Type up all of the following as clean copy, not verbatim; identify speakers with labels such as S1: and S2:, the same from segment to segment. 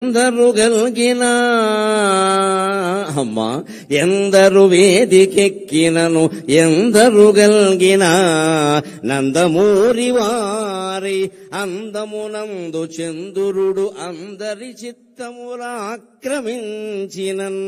S1: ఎందరు గల్గిన అమ్మా ఎందరు వేదికెక్కినను ఎందరు గల్గిన నందమూరి వారి అందమునందు చంద్రుడు అందరి చిత్తముల ఆక్రమించినన్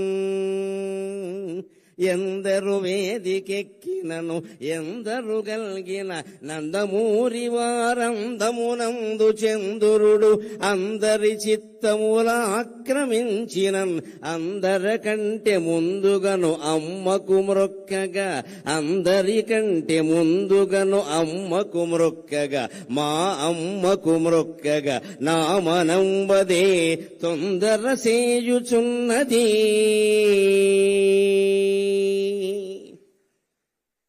S1: ఎందరు వేదికెక్కినను ఎందరు గల్గిన నందమూరి వారందమునందు చంద్రుడు అందరి చిత్తముల ఆక్రమించినన్ అందరికంటే ముందుగను అమ్మకు మ్రొక్కగా అందరికంటే ముందుగను అమ్మకు మ్రొక్కగా మా అమ్మకు మ్రొక్కగా నా మనంబదే తొందర సేయుచున్నది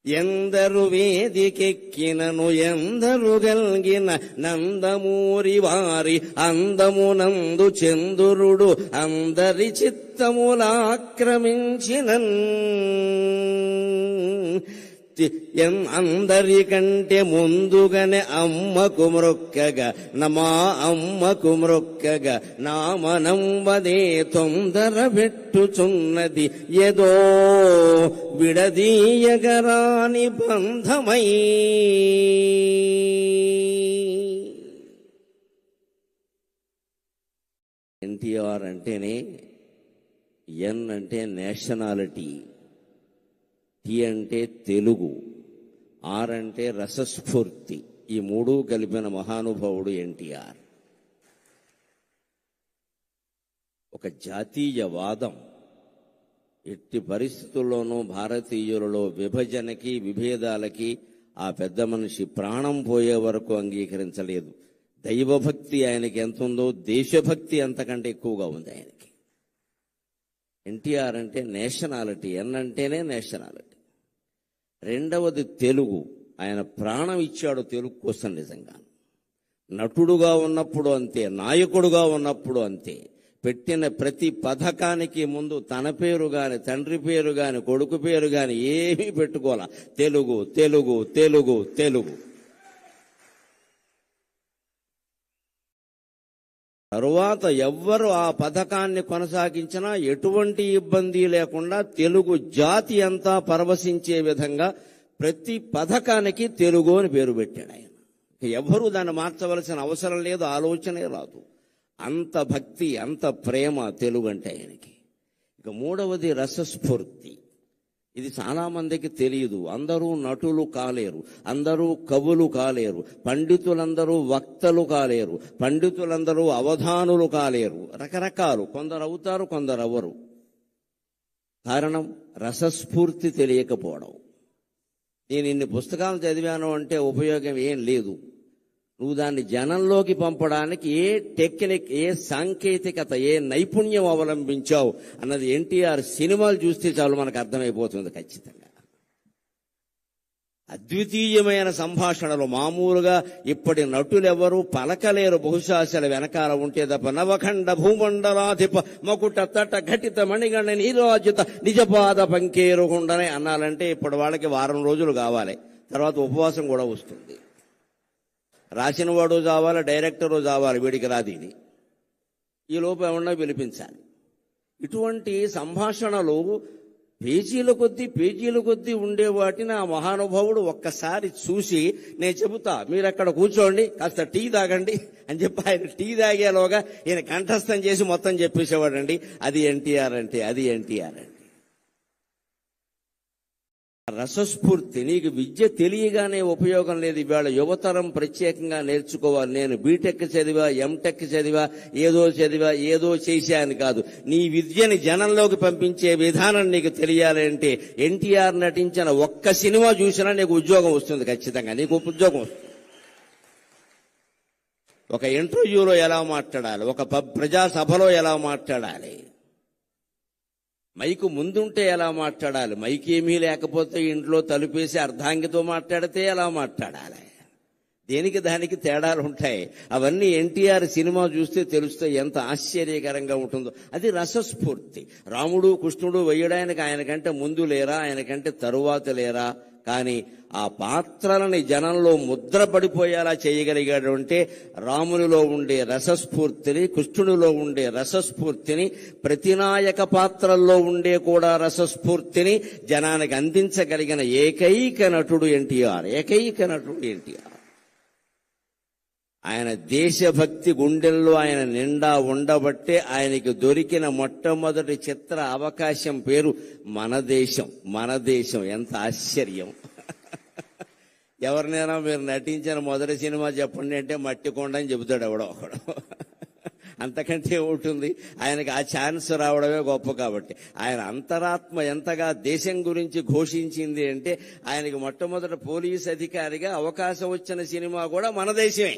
S1: ఎందరు వేదికెక్కినను ఎందరు గల్గిన నందమూరి వారి అందమునందు చంద్రుడు అందరి చిత్తముల ఆక్రమించినన్ అందరికంటే ముందుగానే అమ్మకు మ్రొక్కగా మా అమ్మకు మ్రొక్కగా నా మనంబదే తొందర పెట్టుచున్నది ఏదో విడదీయగరాని బంధమై ఎన్టీఆర్ అంటేనే ఎన్ అంటే నేషనాలిటీ, టీ అంటే తెలుగు, ఆర్ అంటే రసస్ఫూర్తి. ఈ మూడు కలిపిన మహానుభావుడు ఎన్టీఆర్. ఒక జాతీయవాదం ఎట్టి పరిస్థితుల్లోనూ భారతీయులలో విభజనకి విభేదాలకి ఆ పెద్ద మనిషి ప్రాణం పోయే వరకు అంగీకరించలేదు. దైవభక్తి ఆయనకి ఎంత ఉందో దేశభక్తి అంతకంటే ఎక్కువగా ఉంది ఆయనకి. ఎన్టీఆర్ అంటే నేషనాలిటీ, ఎన్ అంటేనే నేషనాలిటీ. రెండవది తెలుగు. ఆయన ప్రాణం ఇచ్చాడు తెలుగు కోసం. నిజంగా నటుడుగా ఉన్నప్పుడు అంతే, నాయకుడుగా ఉన్నప్పుడు అంతే. పెట్టిన ప్రతి పథకానికి ముందు తన పేరు గాని తండ్రి పేరు గాని కొడుకు పేరు గాని ఏమీ పెట్టుకోవాల. తెలుగు తెలుగు తెలుగు తెలుగు. తరువాత ఎవ్వరు ఆ పథకాన్ని కొనసాగించినా ఎటువంటి ఇబ్బంది లేకుండా తెలుగు జాతి అంతా పరవశించే విధంగా ప్రతి పథకానికి తెలుగు అని పేరు పెట్టాడు ఆయన. ఎవ్వరూ దాన్ని మార్చవలసిన అవసరం లేదు, ఆలోచనే రాదు. అంత భక్తి, అంత ప్రేమ తెలుగు అంటే ఆయనకి. ఇక మూడవది రసస్ఫూర్తి. ఇది చాలా మందికి తెలియదు. అందరూ నటులు కాలేరు, అందరూ కవులు కాలేరు, పండితులందరూ వక్తలు కాలేరు, పండితులందరూ అవధానులు కాలేరు. రకరకాలు, కొందరు అవుతారు, కొందరు అవ్వరు. కారణం రసస్ఫూర్తి తెలియకపోవడం. నేను ఇన్ని పుస్తకాలు చదివాను అంటే ఉపయోగం ఏం లేదు. నువ్వు దాన్ని జనంలోకి పంపడానికి ఏ టెక్నిక్, ఏ సాంకేతికత, ఏ నైపుణ్యం అవలంబించావు అన్నది ఎన్టీఆర్ సినిమాలు చూస్తే చాలు మనకు అర్థమైపోతుంది ఖచ్చితంగా. అద్వితీయమైన సంభాషణలు. మామూలుగా ఇప్పటి నటులెవరూ పలకలేరు. బహుశా అసలు వెనకాల ఉంటే తప్ప. నవఖండ భూమండలాధిప మకుట తట ఘటిత మణిగణ నీరాజిత నిజపాద పంకేరుగుండనే అన్నాలంటే ఇప్పుడు వాళ్ళకి వారం రోజులు కావాలి. తర్వాత ఉపవాసం కూడా వస్తుంది. రాసిన వాడు చావాలి, డైరెక్టరు చావాలి, వీడికి రాదీని. ఈ లోపు ఏమన్నా పిలిపించాలి. ఇటువంటి సంభాషణలు పేజీల కొద్దీ ఉండే వాటిని ఆ మహానుభావుడు ఒక్కసారి చూసి, నేను చెబుతా, మీరు అక్కడ కూర్చోండి, కాస్త టీ తాగండి అని చెప్పి ఆయన టీ తాగేలోగా ఈయన కంఠస్థం చేసి మొత్తం చెప్పేసేవాడండి. అది ఎన్టీఆర్ అంటే, అది ఎన్టీఆర్ అంటే. రసస్ఫూర్తి. నీకు విద్య తెలియగానే ఉపయోగం లేదు. ఇవాళ యువతరం ప్రత్యేకంగా నేర్చుకోవాలి. నేను బీటెక్ చదివా, ఎంటెక్ చదివా, ఏదో చేశాను కాదు. నీ విద్యని జనంలోకి పంపించే విధానం నీకు తెలియాలంటే ఎన్టీఆర్ నటించిన ఒక్క సినిమా చూసినా నీకు ఉద్యోగం వస్తుంది. ఖచ్చితంగా నీకు ఉద్యోగం వస్తుంది. ఒక ఇంటర్వ్యూలో ఎలా మాట్లాడాలి, ఒక ప్రజాసభలో ఎలా మాట్లాడాలి, మైకు ముందుంటే ఎలా మాట్లాడాలి, మైక్ ఏమీ లేకపోతే ఇంట్లో తలుపేసి అర్ధాంగితో మాట్లాడితే ఎలా మాట్లాడాలి, దేనికి దానికి తేడాలు ఉంటాయి. అవన్నీ ఎన్టీఆర్ సినిమా చూస్తే తెలుస్తాయి. ఎంత ఆశ్చర్యకరంగా ఉంటుందో. అది రసస్ఫూర్తి. రాముడు కృష్ణుడు వేయడానికి ఆయనకంటే ముందు లేరా, ఆయనకంటే తరువాత లేరా కానీ ఆ పాత్రలని జనంలో ముద్రపడిపోయేలా చేయగలిగాడు అంటే రామునిలో ఉండే రసస్ఫూర్తిని, కృష్ణునిలో ఉండే రసస్ఫూర్తిని, ప్రతినాయక పాత్రల్లో ఉండే కూడా రసస్ఫూర్తిని జనానికి అందించగలిగిన ఏకైక నటుడు ఎన్టీఆర్. ఏకైక నటుడు ఎన్టీఆర్. ఆయన దేశభక్తి గుండెల్లో ఆయన నిండా ఉండబట్టే ఆయనకి దొరికిన మొట్టమొదటి చిత్ర అవకాశం పేరు మన దేశం. మన దేశం. ఎంత ఆశ్చర్యం! ఎవరినైనా మీరు నటించిన మొదటి సినిమా చెప్పండి అంటే మట్టి కొండ అని చెబుతాడు ఎవడో ఒకడు. అంతకంటే ఉంటుంది. ఆయనకి ఆ ఛాన్స్ రావడమే గొప్ప. కాబట్టి ఆయన అంతరాత్మ ఎంతగా దేశం గురించి ఘోషించింది అంటే ఆయనకి మొట్టమొదటి పోలీస్ అధికారిగా అవకాశం వచ్చిన సినిమా కూడా మన దేశమే.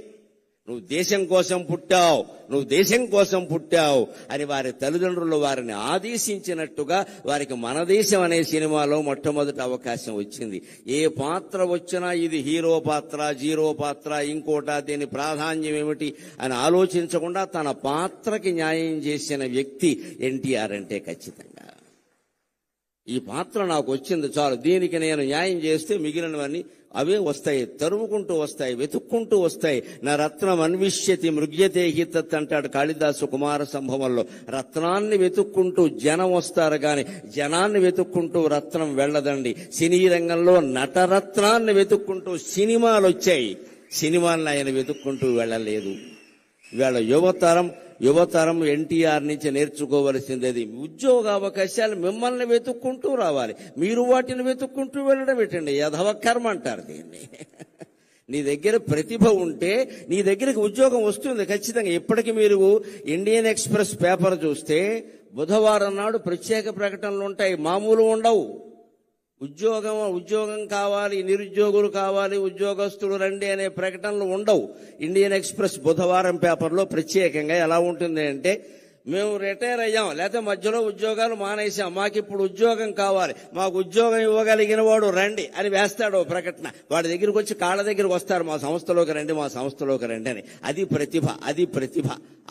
S1: నువ్వు దేశం కోసం పుట్టావు, నువ్వు దేశం కోసం పుట్టావు అని వారి తల్లిదండ్రులు వారిని ఆదేశించినట్టుగా వారికి మన దేశం అనే సినిమాలో మొట్టమొదటి అవకాశం వచ్చింది. ఏ పాత్ర వచ్చినా ఇది హీరో పాత్ర, జీరో పాత్ర, ఇంకోట, దీని ప్రాధాన్యం ఏమిటి అని ఆలోచించకుండా తన పాత్రకి న్యాయం చేసిన వ్యక్తి ఎన్టీఆర్ అంటే ఖచ్చితంగా. ఈ పాత్ర నాకు వచ్చింది చాలు, దీనికి నేను న్యాయం చేస్తే మిగిలినవన్నీ అవే వస్తాయి, తరుముకుంటూ వస్తాయి, వెతుక్కుంటూ వస్తాయి. నా రత్నం అన్విష్యతి మృగ్యతే హితత్ అంటాడు కాళిదాసు కుమార సంభవంలో. రత్నాన్ని వెతుక్కుంటూ జనం వస్తారు గాని జనాన్ని వెతుక్కుంటూ రత్నం వెళ్ళదండి. సినీ రంగంలో నటరత్నాన్ని వెతుక్కుంటూ సినిమాలు వచ్చాయి, సినిమాలను ఆయన వెతుక్కుంటూ వెళ్ళలేదు. ఇవాళ యువతరం ఎన్టీఆర్ నుంచి నేర్చుకోవలసింది ఉద్యోగ అవకాశాలు మిమ్మల్ని వెతుక్కుంటూ రావాలి, మీరు వాటిని వెతుక్కుంటూ వెళ్ళడం పెట్టండి. యధవ కర్మ అంటారు దీన్ని. నీ దగ్గర ప్రతిభ ఉంటే నీ దగ్గరికి ఉద్యోగం వస్తుంది ఖచ్చితంగా. ఇప్పటికీ మీరు ఇండియన్ ఎక్స్ప్రెస్ పేపర్ చూస్తే బుధవారం నాడు ప్రత్యేక ప్రకటనలు ఉంటాయి, మామూలు ఉండవు. ఉద్యోగం కావాలి, నిరుద్యోగులు కావాలి, ఉద్యోగస్తులు రండి అనే ప్రకటనలు ఉండవు. ఇండియన్ ఎక్స్ప్రెస్ బుధవారం పేపర్లో ప్రత్యేకంగా ఎలా ఉంటుంది అంటే, మేము రిటైర్ అయ్యాం, లేకపోతే మధ్యలో ఉద్యోగాలు మానేశాం, మాకు ఇప్పుడు ఉద్యోగం కావాలి, మాకు ఉద్యోగం ఇవ్వగలిగిన వాడు రండి అని వేస్తాడు ప్రకటన. వాడి దగ్గరికి వచ్చి కాళ్ళ దగ్గరికి వస్తారు, మా సంస్థలోకి రండి, మా సంస్థలోకి రండి అని. అది ప్రతిభ, అది ప్రతిభ.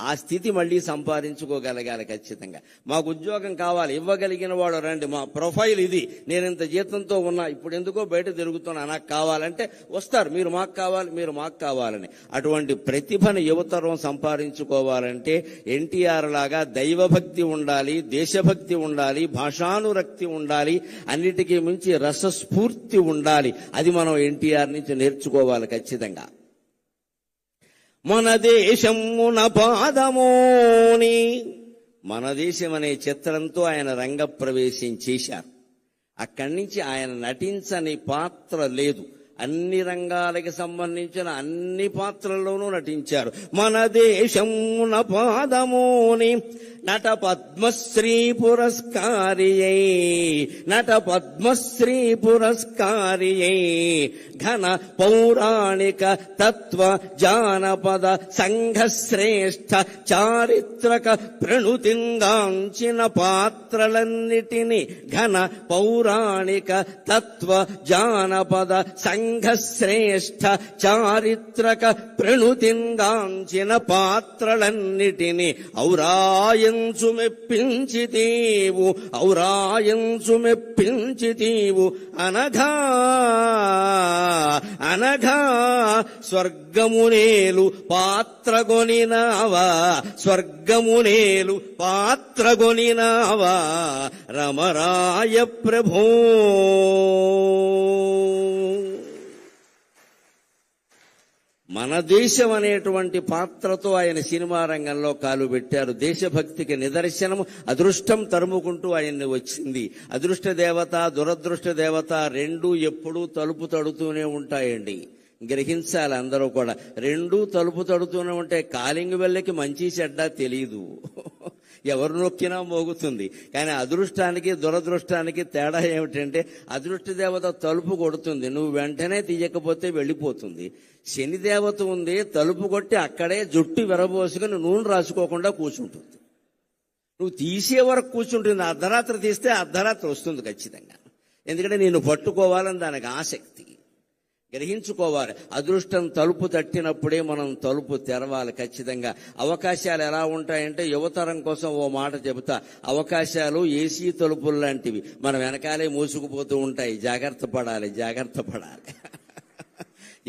S1: ఆ స్థితి మళ్ళీ సంపాదించుకోగలగాలి ఖచ్చితంగా. మాకు ఉద్యోగం కావాలి, ఇవ్వగలిగిన వాడు రండి, మా ప్రొఫైల్ ఇది, నేను ఇంత జీతంతో ఉన్నా, ఇప్పుడు ఎందుకో బయట తిరుగుతున్నా, నాకు కావాలంటే వస్తారు, మీరు మాకు కావాలి, మీరు మాకు కావాలని. అటువంటి ప్రతిభను యువతరం సంపాదించుకోవాలంటే ఎన్టీఆర్ లాగా దైవభక్తి ఉండాలి, దేశభక్తి ఉండాలి, భాషానురక్తి ఉండాలి, అన్నిటికీ మించి రసస్ఫూర్తి ఉండాలి. అది మనం ఎన్టీఆర్ నుంచి నేర్చుకోవాలి ఖచ్చితంగా. మన దేశమున పాదమోని, మన దేశం అనే చిత్రంతో ఆయన రంగప్రవేశం చేశారు. అక్కడి నుంచి ఆయన నటించని పాత్ర లేదు. అన్ని రంగాలకి సంబంధించిన అన్ని పాత్రల్లోనూ నటించారు. మన దేశమున పాదమోని నట పద్మశ్రీ పురస్కారియై, నట పద్మశ్రీ పురస్కారియై, ఘన పౌరాణిక తత్వ జానపద సంఘశ్రేష్ఠ చారిత్రక ప్రణుతింగాంచిన పాత్రలన్నిటినీ, ఘన పౌరాణిక తత్వ జానపద సంఘశ్రేష్ఠ చారిత్రక ప్రణుతింగాంచిన పాత్రలన్నిటినీ ఔరాయంచు మెప్పించితీవు, ఔరాయంచు మెప్పించితీవు అనఘా అనఘా స్వర్గమునేలు పాత్రగొనినావా, స్వర్గమునేలు పాత్రగొనినావా రమరాయ ప్రభో. మన దేశం అనేటువంటి పాత్రతో ఆయన సినిమా రంగంలో కాలు పెట్టారు. దేశభక్తికి నిదర్శనం. అదృష్టం తరుముకుంటూ ఆయన్ని వచ్చింది. అదృష్ట దేవత, దురదృష్ట దేవత రెండూ ఎప్పుడూ తలుపు తడుతూనే ఉంటాయండి. గ్రహించాలి అందరూ కూడా. రెండూ తలుపు తడుతూనే ఉంటాయి. కాలింగ్ వెళ్ళకి మంచి చెడ్డ తెలీదు, ఎవరు నొక్కినా మోగుతుంది. కానీ అదృష్టానికి దురదృష్టానికి తేడా ఏమిటంటే, అదృష్ట దేవత తలుపు కొడుతుంది, నువ్వు వెంటనే తీయకపోతే వెళ్ళిపోతుంది. శని దేవత ఉంది, తలుపు కొట్టి అక్కడే జుట్టు విరబోసుకుని నూనె రాసుకోకుండా కూర్చుంటుంది. నువ్వు తీసే వరకు కూర్చుంటుంది. అర్ధరాత్రి తీస్తే అర్ధరాత్రి వస్తుంది ఖచ్చితంగా. ఎందుకంటే నిన్ను పట్టుకోవాలని దానికి ఆసక్తి. గ్రహించుకోవాలి. అదృష్టం తలుపు తట్టినప్పుడే మనం తలుపు తెరవాలి. ఖచ్చితంగా అవకాశాలు ఎలా ఉంటాయంటే, యువతరం కోసం ఓ మాట చెబుతా. అవకాశాలు ఏసీ తలుపులు లాంటివి, మన వెనకాలే మూసుకుపోతూ ఉంటాయి. జాగ్రత్త పడాలి, జాగ్రత్త పడాలి.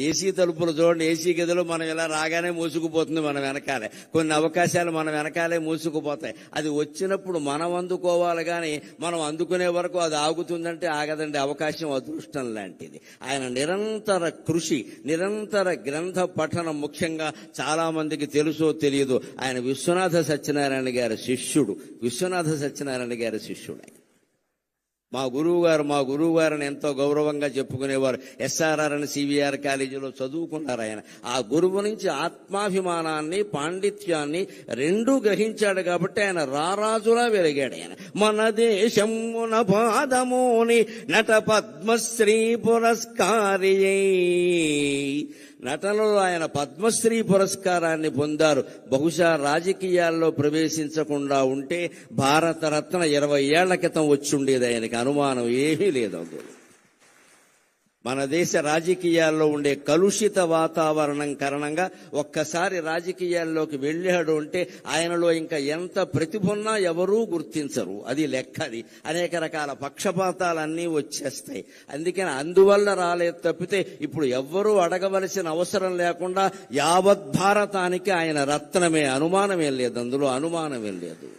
S1: ఏసీ తలుపులు చూడండి, ఏసీ గదిలో మనం ఇలా రాగానే మూసుకుపోతుంది మన వెనకాలే. కొన్ని అవకాశాలు మన వెనకాలే మూసుకుపోతాయి. అది వచ్చినప్పుడు మనం అందుకోవాలి, కానీ మనం అందుకునే వరకు అది ఆగుతుందంటే ఆగదండి. అవకాశం అదృష్టం లాంటిది. ఆయన నిరంతర కృషి, నిరంతర గ్రంథ పఠనం ముఖ్యంగా చాలా మందికి తెలుసో తెలియదు, ఆయన విశ్వనాథ సత్యనారాయణ గారి శిష్యుడు. విశ్వనాథ సత్యనారాయణ గారి శిష్యుడు. మా గురువు గారిని ఎంతో గౌరవంగా చెప్పుకునేవారు. ఎస్ఆర్ఆర్ అని సివిఆర్ కాలేజీలో చదువుకున్నారు ఆయన. ఆ గురువు నుంచి ఆత్మాభిమానాన్ని, పాండిత్యాన్ని రెండూ గ్రహించాడు కాబట్టి ఆయన రారాజులా వెలిగాడు. ఆయన మన దేశమున పాదమోని నట పద్మశ్రీ పురస్కారి. నటనలో ఆయన పద్మశ్రీ పురస్కారాన్ని పొందారు. బహుశా రాజకీయాల్లో ప్రవేశించకుండా ఉంటే భారతరత్న 20 ఏళ్ల క్రితం వచ్చుండేది. ఆయనకి అనుమానం ఏమీ లేదు. అందులో మన దేశ రాజకీయాల్లో ఉండే కలుషిత వాతావరణం కారణంగా ఒక్కసారి రాజకీయాల్లోకి వెళ్ళాడు అంటే ఆయనలో ఇంకా ఎంత ప్రతిభ ఉన్నా ఎవరూ గుర్తించరు. అది లెక్క. అది అనేక రకాల పక్షపాతాలన్నీ వచ్చేస్తాయి. అందుకని అందువల్ల రాలేదు తప్పితే ఇప్పుడు ఎవ్వరూ అడగవలసిన అవసరం లేకుండా యావత్ భారతానికి ఆయన రత్నమే. అనుమానమేం లేదు, అందులో అనుమానమేం లేదు.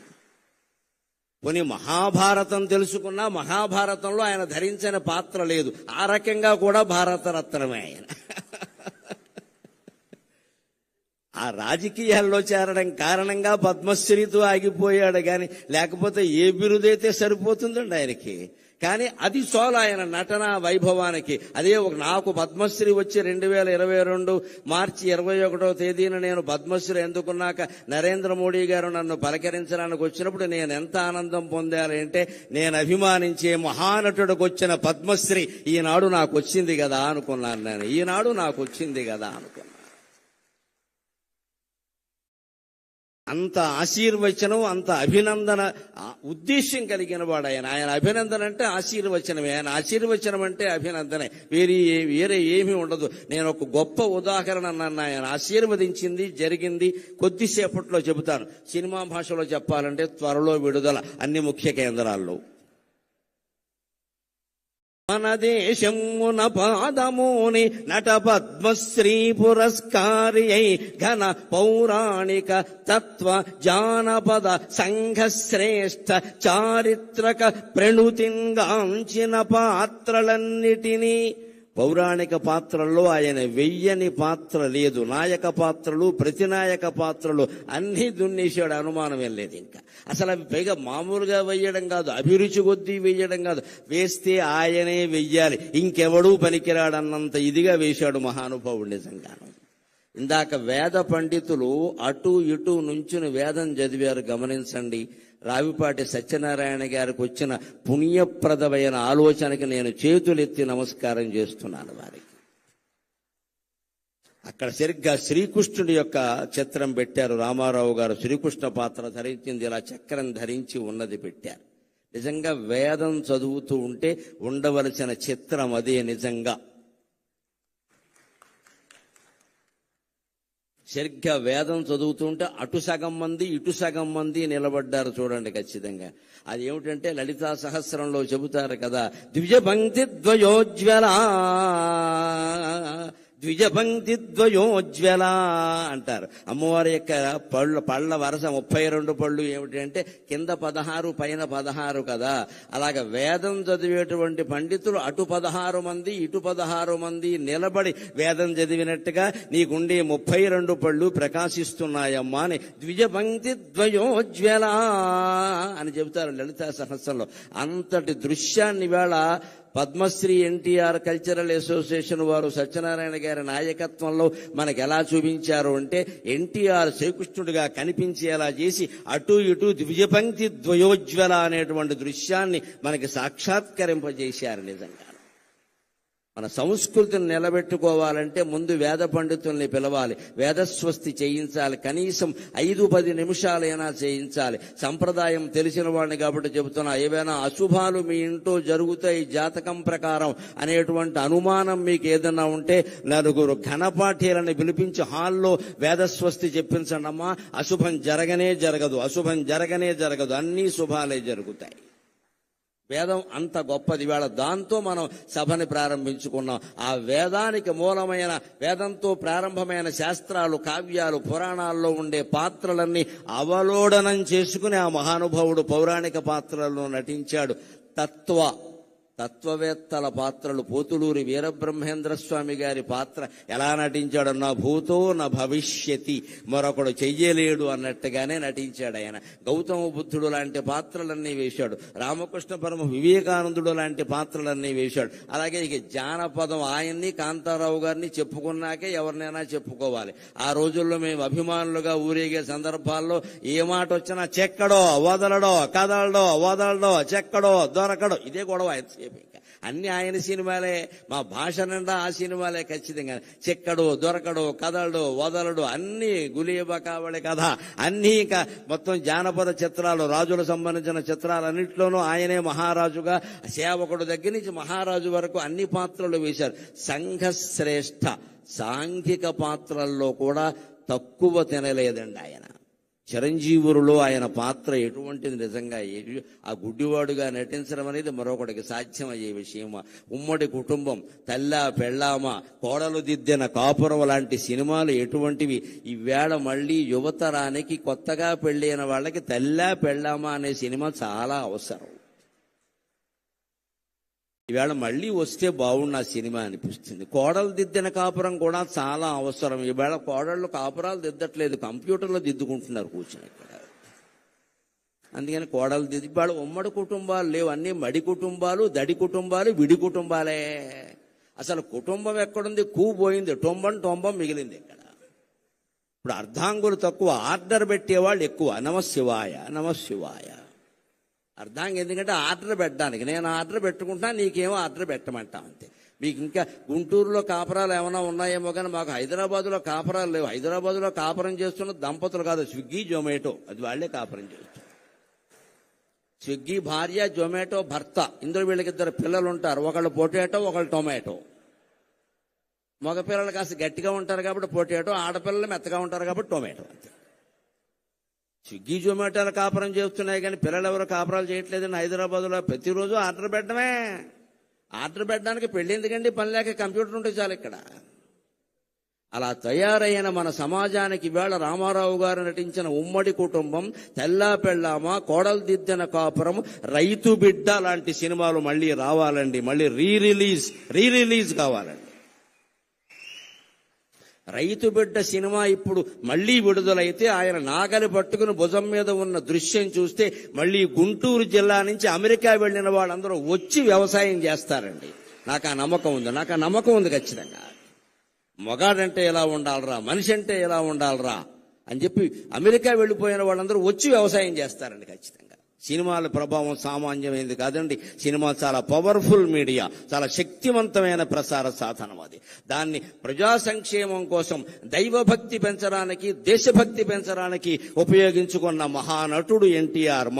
S1: కొన్ని మహాభారతం తెలుసుకున్నా మహాభారతంలో ఆయన ధరించిన పాత్ర లేదు. ఆ రకంగా కూడా భారతరత్నమే ఆయన. ఆ రాజకీయాల్లో చేరడం కారణంగా పద్మశ్రీతో ఆగిపోయాడు, కానీ లేకపోతే ఏ బిరుదైతే సరిపోతుందండి ఆయనకి. కానీ అది చాలు ఆయన నటన వైభవానికి. అదే నాకు పద్మశ్రీ వచ్చి 2022 మార్చి 21వ తేదీన నేను పద్మశ్రీ ఎందుకున్నాక నరేంద్ర మోడీ గారు నన్ను పలకరించడానికి వచ్చినప్పుడు నేను ఎంత ఆనందం పొందాలి అంటే, నేను అభిమానించే మహానటుడికి వచ్చిన పద్మశ్రీ ఈనాడు నాకు వచ్చింది కదా అనుకున్నాను. నేను ఈనాడు నాకు వచ్చింది కదా అనుకున్నాను. అంత ఆశీర్వచనం, అంత అభినందన ఉద్దేశ్యం కలిగిన వాడు ఆయన. ఆయన అభినందన అంటే ఆశీర్వచనమే. ఆయన ఆశీర్వచనం అంటే అభినందనే, వేరే ఏమీ ఉండదు. నేను ఒక గొప్ప ఉదాహరణ నన్ను ఆయన ఆశీర్వదించింది జరిగింది కొద్దిసేపట్లో చెబుతాను. సినిమా భాషలో చెప్పాలంటే త్వరలో విడుదల అన్ని ముఖ్య కేంద్రాల్లో. మన దేశమున పాదమోని నట పద్మశ్రీ పురస్కారి ఘన పౌరాణిక తత్వ జానపద సంఘ శ్రేష్ఠ చారిత్రక ప్రణుతింగాంచిన పాత్రలన్నిటినీ, పౌరాణిక పాత్రల్లో ఆయన వెయ్యని పాత్ర లేదు. నాయక పాత్రలు, ప్రతినాయక పాత్రలు అన్నీ దున్నేశాడు. అనుమానమేం లేదు. ఇంకా అసలు అవి పైగా మామూలుగా వెయ్యడం కాదు, అభిరుచి కొద్దీ వెయ్యడం కాదు. వేస్తే ఆయనే వెయ్యాలి, ఇంకెవడూ పనికిరాడన్నంత ఇదిగా వేశాడు మహానుభావుడు నిజంగాను. ఇందాక వేద పండితులు అటు ఇటు నుంచుని వేదం చదివారు. గమనించండి, రావిపాటి సత్యనారాయణ గారికి వచ్చిన పుణ్యప్రదమైన ఆలోచనకి నేను చేతులెత్తి నమస్కారం చేస్తున్నాను వారికి. అక్కడ సరిగ్గా శ్రీకృష్ణుడి యొక్క చిత్రం పెట్టారు. రామారావు గారు శ్రీకృష్ణ పాత్ర ధరించింది, ఇలా చక్రం ధరించి ఉన్నది పెట్టారు. నిజంగా వేదం చదువుతూ ఉంటే ఉండవలసిన చిత్రం అదే. నిజంగా సరిగ్గా వేదం చదువుతుంటే అటు సగం మంది ఇటు సగం మంది నిలబడ్డారు. చూడండి ఖచ్చితంగా. అది ఏమిటంటే లలితా సహస్రంలో చెబుతారు కదా, ద్విజపంక్తి ద్వయోజ్వల ద్విజపంక్తి ద్వయోజ్వల అంటారు. అమ్మవారి యొక్క పళ్ళ వరస 32 పళ్ళు ఏమిటంటే కింద 16 పైన 16 కదా. అలాగ వేదం చదివేటువంటి పండితులు అటు 16 మంది ఇటు 16 మంది నిలబడి వేదం చదివినట్టుగా నీకుండే 32 పళ్ళు ప్రకాశిస్తున్నాయమ్మా అని ద్విజపంక్తి ద్వయోజ్వల అని చెబుతారు లలితా సహస్రంలో. అంతటి దృశ్యాన్ని వేళ పద్మశ్రీ ఎన్టీఆర్ కల్చరల్ అసోసియేషన్ వారు సత్యనారాయణ గారి నాయకత్వంలో మనకు ఎలా చూపించారు అంటే, ఎన్టీఆర్ శ్రీకృష్ణుడిగా కనిపించేలా చేసి అటు ఇటు ద్విజపంక్తి ద్వయోజ్వల అనేటువంటి దృశ్యాన్ని మనకి సాక్షాత్కరింపజేశారు నిజంగా. మన సంస్కృతిని నిలబెట్టుకోవాలంటే ముందు వేద పండితుల్ని పిలవాలి, వేదస్వస్తి చేయించాలి, కనీసం 5-10 నిమిషాలైనా చేయించాలి. సంప్రదాయం తెలిసిన వాడిని కాబట్టి చెబుతున్నా, ఏవైనా అశుభాలు మీ ఇంట్లో జరుగుతాయి జాతకం ప్రకారం అనేటువంటి అనుమానం మీకు ఏదన్నా ఉంటే 4 ఘనపాఠీలను పిలిపించి హాల్లో వేదస్వస్తి చెప్పించండి అమ్మా. అశుభం జరగనే జరగదు, అశుభం జరగనే జరగదు, అన్నీ శుభాలే జరుగుతాయి. వేదం అంత గొప్పది. వేళ దాంతో మనం సభని ప్రారంభించుకున్నాం. ఆ వేదానికి మూలమైన, వేదంతో ప్రారంభమైన శాస్త్రాలు, కావ్యాలు, పురాణాల్లో ఉండే పాత్రలన్నీ అవలోడనం చేసుకుని ఆ మహానుభావుడు పౌరాణిక పాత్రల్లో నటించాడు. తత్వవేత్తల పాత్రలు, పోతులూరి వీరబ్రహ్మేంద్ర స్వామి గారి పాత్ర ఎలా నటించాడు? నా భూతో నా భవిష్యతి, మరొకడు చెయ్యలేడు అన్నట్టుగానే నటించాడు ఆయన. గౌతమ బుద్ధుడు లాంటి పాత్రలన్నీ వేశాడు. రామకృష్ణ పరమ వివేకానందుడు లాంటి పాత్రలన్నీ వేశాడు. అలాగే ఇక జానపదం ఆయన్ని, కాంతారావు గారిని చెప్పుకున్నాకే ఎవరినైనా చెప్పుకోవాలి. ఆ రోజుల్లో మేము అభిమానులుగా ఊరేగే సందర్భాల్లో ఏ మాట వచ్చినా చెక్కడో వదలడో, కదలడో వదలడో, చెక్కడో దొరకడో, ఇదే గొడవ. అన్ని ఆయన సినిమాలే, మా భాష నిండా ఆ సినిమాలే ఖచ్చితంగా. చెక్కడు, దొరకడు, కదలడు, వదలడు, అన్ని గులీబ కావళి కథ, అన్ని ఇంకా మొత్తం జానపద చిత్రాలు, రాజులకు సంబంధించిన చిత్రాలన్నింటిలోనూ ఆయనే మహారాజుగా, సేవకుడు దగ్గర నుంచి మహారాజు వరకు అన్ని పాత్రలు వేశారు. సంఘశ్రేష్ఠ సాంఘిక పాత్రల్లో కూడా తక్కువ తినలేదండి ఆయన. చిరంజీవులలో ఆయన పాత్ర ఎటువంటిది నిజంగా, ఆ గుడ్డివాడుగా నటించడం అనేది మరొకటికి సాధ్యమయ్యే విషయమా? ఉమ్మడి కుటుంబం, తల్లా పెళ్ళామ, కోడలు దిద్దిన కాపురం లాంటి సినిమాలు ఎటువంటివి? ఈవేళ మళ్ళీ యువతరానికి, కొత్తగా పెళ్ళైన వాళ్ళకి తల్లా పెళ్ళామ అనే సినిమా చాలా అవసరం. ఈవేళ మళ్ళీ వస్తే బాగున్న సినిమా అనిపిస్తుంది. కోడలు దిద్దిన కాపురం కూడా చాలా అవసరం. ఈవేళ కోడళ్ళు కాపురాలు దిద్దట్లేదు, కంప్యూటర్లో దిద్దుకుంటున్నారు కూర్చుని ఇక్కడ. అందుకని కోడలు దిద్ది, ఇవాళ ఉమ్మడి కుటుంబాలు లేవు, అన్ని మడి కుటుంబాలు, దడి కుటుంబాలు, విడి కుటుంబాలే. అసలు కుటుంబం ఎక్కడుంది? పోయింది, టొంబం మిగిలింది ఇక్కడ. ఇప్పుడు అర్ధాంగులు తక్కువ, ఆర్డర్ పెట్టేవాళ్ళు ఎక్కువ. నమశివాయ నమశివాయ. అర్ధాంగం ఎందుకంటే ఆర్డర్ పెట్టడానికి, నేను ఆర్డర్ పెట్టుకుంటా, నీకేమో ఆర్డర్ పెట్టమంటా అంతే. మీకు ఇంకా గుంటూరులో కాపురాలు ఏమైనా ఉన్నాయేమో కానీ మాకు హైదరాబాద్లో కాపురాలు లేవు. హైదరాబాద్లో కాపురం చేస్తున్న దంపతులు కాదు, స్విగ్గీ జొమాటో, అది వాళ్లే కాపురం చేస్తారు. స్విగ్గీ భార్య, జొమాటో భర్త, ఇందులో వీళ్ళకి 2 పిల్లలు ఉంటారు. ఒకళ్ళు పొటాటో, ఒకళ్ళు టొమాటో. మగ పిల్లలు కాస్త గట్టిగా ఉంటారు కాబట్టి పొటాటో, ఆడపిల్లలు మెత్తగా ఉంటారు కాబట్టి టొమాటో అంతే. స్విగ్గీ జొమాటోలు కాపురం చేస్తున్నాయి కానీ పిల్లలు ఎవరు కాపురాలు చేయట్లేదని హైదరాబాద్లో ప్రతిరోజు ఆర్డర్ పెట్టడమే. ఆర్డర్ పెట్టడానికి పెళ్లి ఎందుకండి? పని లేక కంప్యూటర్ ఉంటే చాలు ఇక్కడ. అలా తయారైన మన సమాజానికి వేళ రామారావు గారు నటించిన ఉమ్మడి కుటుంబం, తెల్లా పెళ్ళామ, కోడలు దిద్దిన కాపురం, రైతు బిడ్డ లాంటి సినిమాలు మళ్ళీ రావాలండి. మళ్ళీ రీ రిలీజ్ కావాలండి. రైతు బిడ్డ సినిమా ఇప్పుడు మళ్లీ విడుదలైతే ఆయన నాగలి పట్టుకుని భుజం మీద ఉన్న దృశ్యం చూస్తే మళ్లీ గుంటూరు జిల్లా నుంచి అమెరికా వెళ్లిన వాళ్ళందరూ వచ్చి వ్యవసాయం చేస్తారండి. నాకు ఆ నమ్మకం ఉంది ఖచ్చితంగా. మగాడంటే ఎలా ఉండాలరా, మనిషి అంటే ఎలా ఉండాలరా అని చెప్పి అమెరికా వెళ్లిపోయిన వాళ్ళందరూ వచ్చి వ్యవసాయం చేస్తారండి ఖచ్చితంగా. సినిమాల ప్రభావం సామాన్యమైనది కాదండి. సినిమా చాలా పవర్ఫుల్ మీడియా, చాలా శక్తివంతమైన ప్రసార సాధనం. అది దాన్ని ప్రజా సంక్షేమం కోసం, దైవభక్తి పెంచడానికి, దేశభక్తి పెంచడానికి ఉపయోగించుకున్న మహానటుడు ఎన్టీఆర్.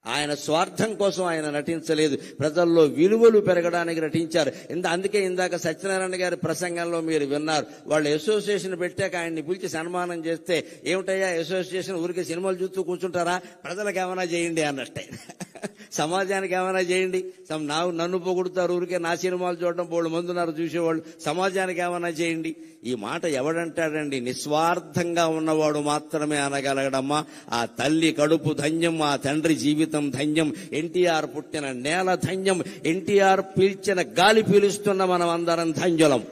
S1: ఆయన స్వార్థం కోసం ఆయన నటించలేదు, ప్రజల్లో విలువలు పెరగడానికి నటించారు. అందుకే ఇందాక సత్యనారాయణ గారి ప్రసంగంలో మీరు విన్నారు. వాళ్ళు అసోసియేషన్ పెట్టాక ఆయన్ని పిలిచి సన్మానం చేస్తే, ఏమిటయ్యా అసోసియేషన్, ఊరికే సినిమాలు చూస్తూ కూర్చుంటారా, ప్రజలకు ఏమైనా చేయండి అన్నట్టే. సమాజానికి ఏమైనా చేయండి. నన్ను పొగుడుతారు, ఊరికే నా సినిమాలు చూడడం బోళ్ళు మంది ఉన్నారు చూసేవాళ్ళు, సమాజానికి ఏమైనా చేయండి. ఈ మాట ఎవడంటాడండి? నిస్వార్థంగా ఉన్నవాడు మాత్రమే అనగలగడమ్మా. ఆ తల్లి కడుపు ధన్యం, ఆ తండ్రి జీవితం ధన్యం, ఎన్టీఆర్ పుట్టిన నేల ధన్యం, ఎన్టీఆర్ పీల్చిన గాలి పీలుస్తున్న మనం అందరం ధన్యులం.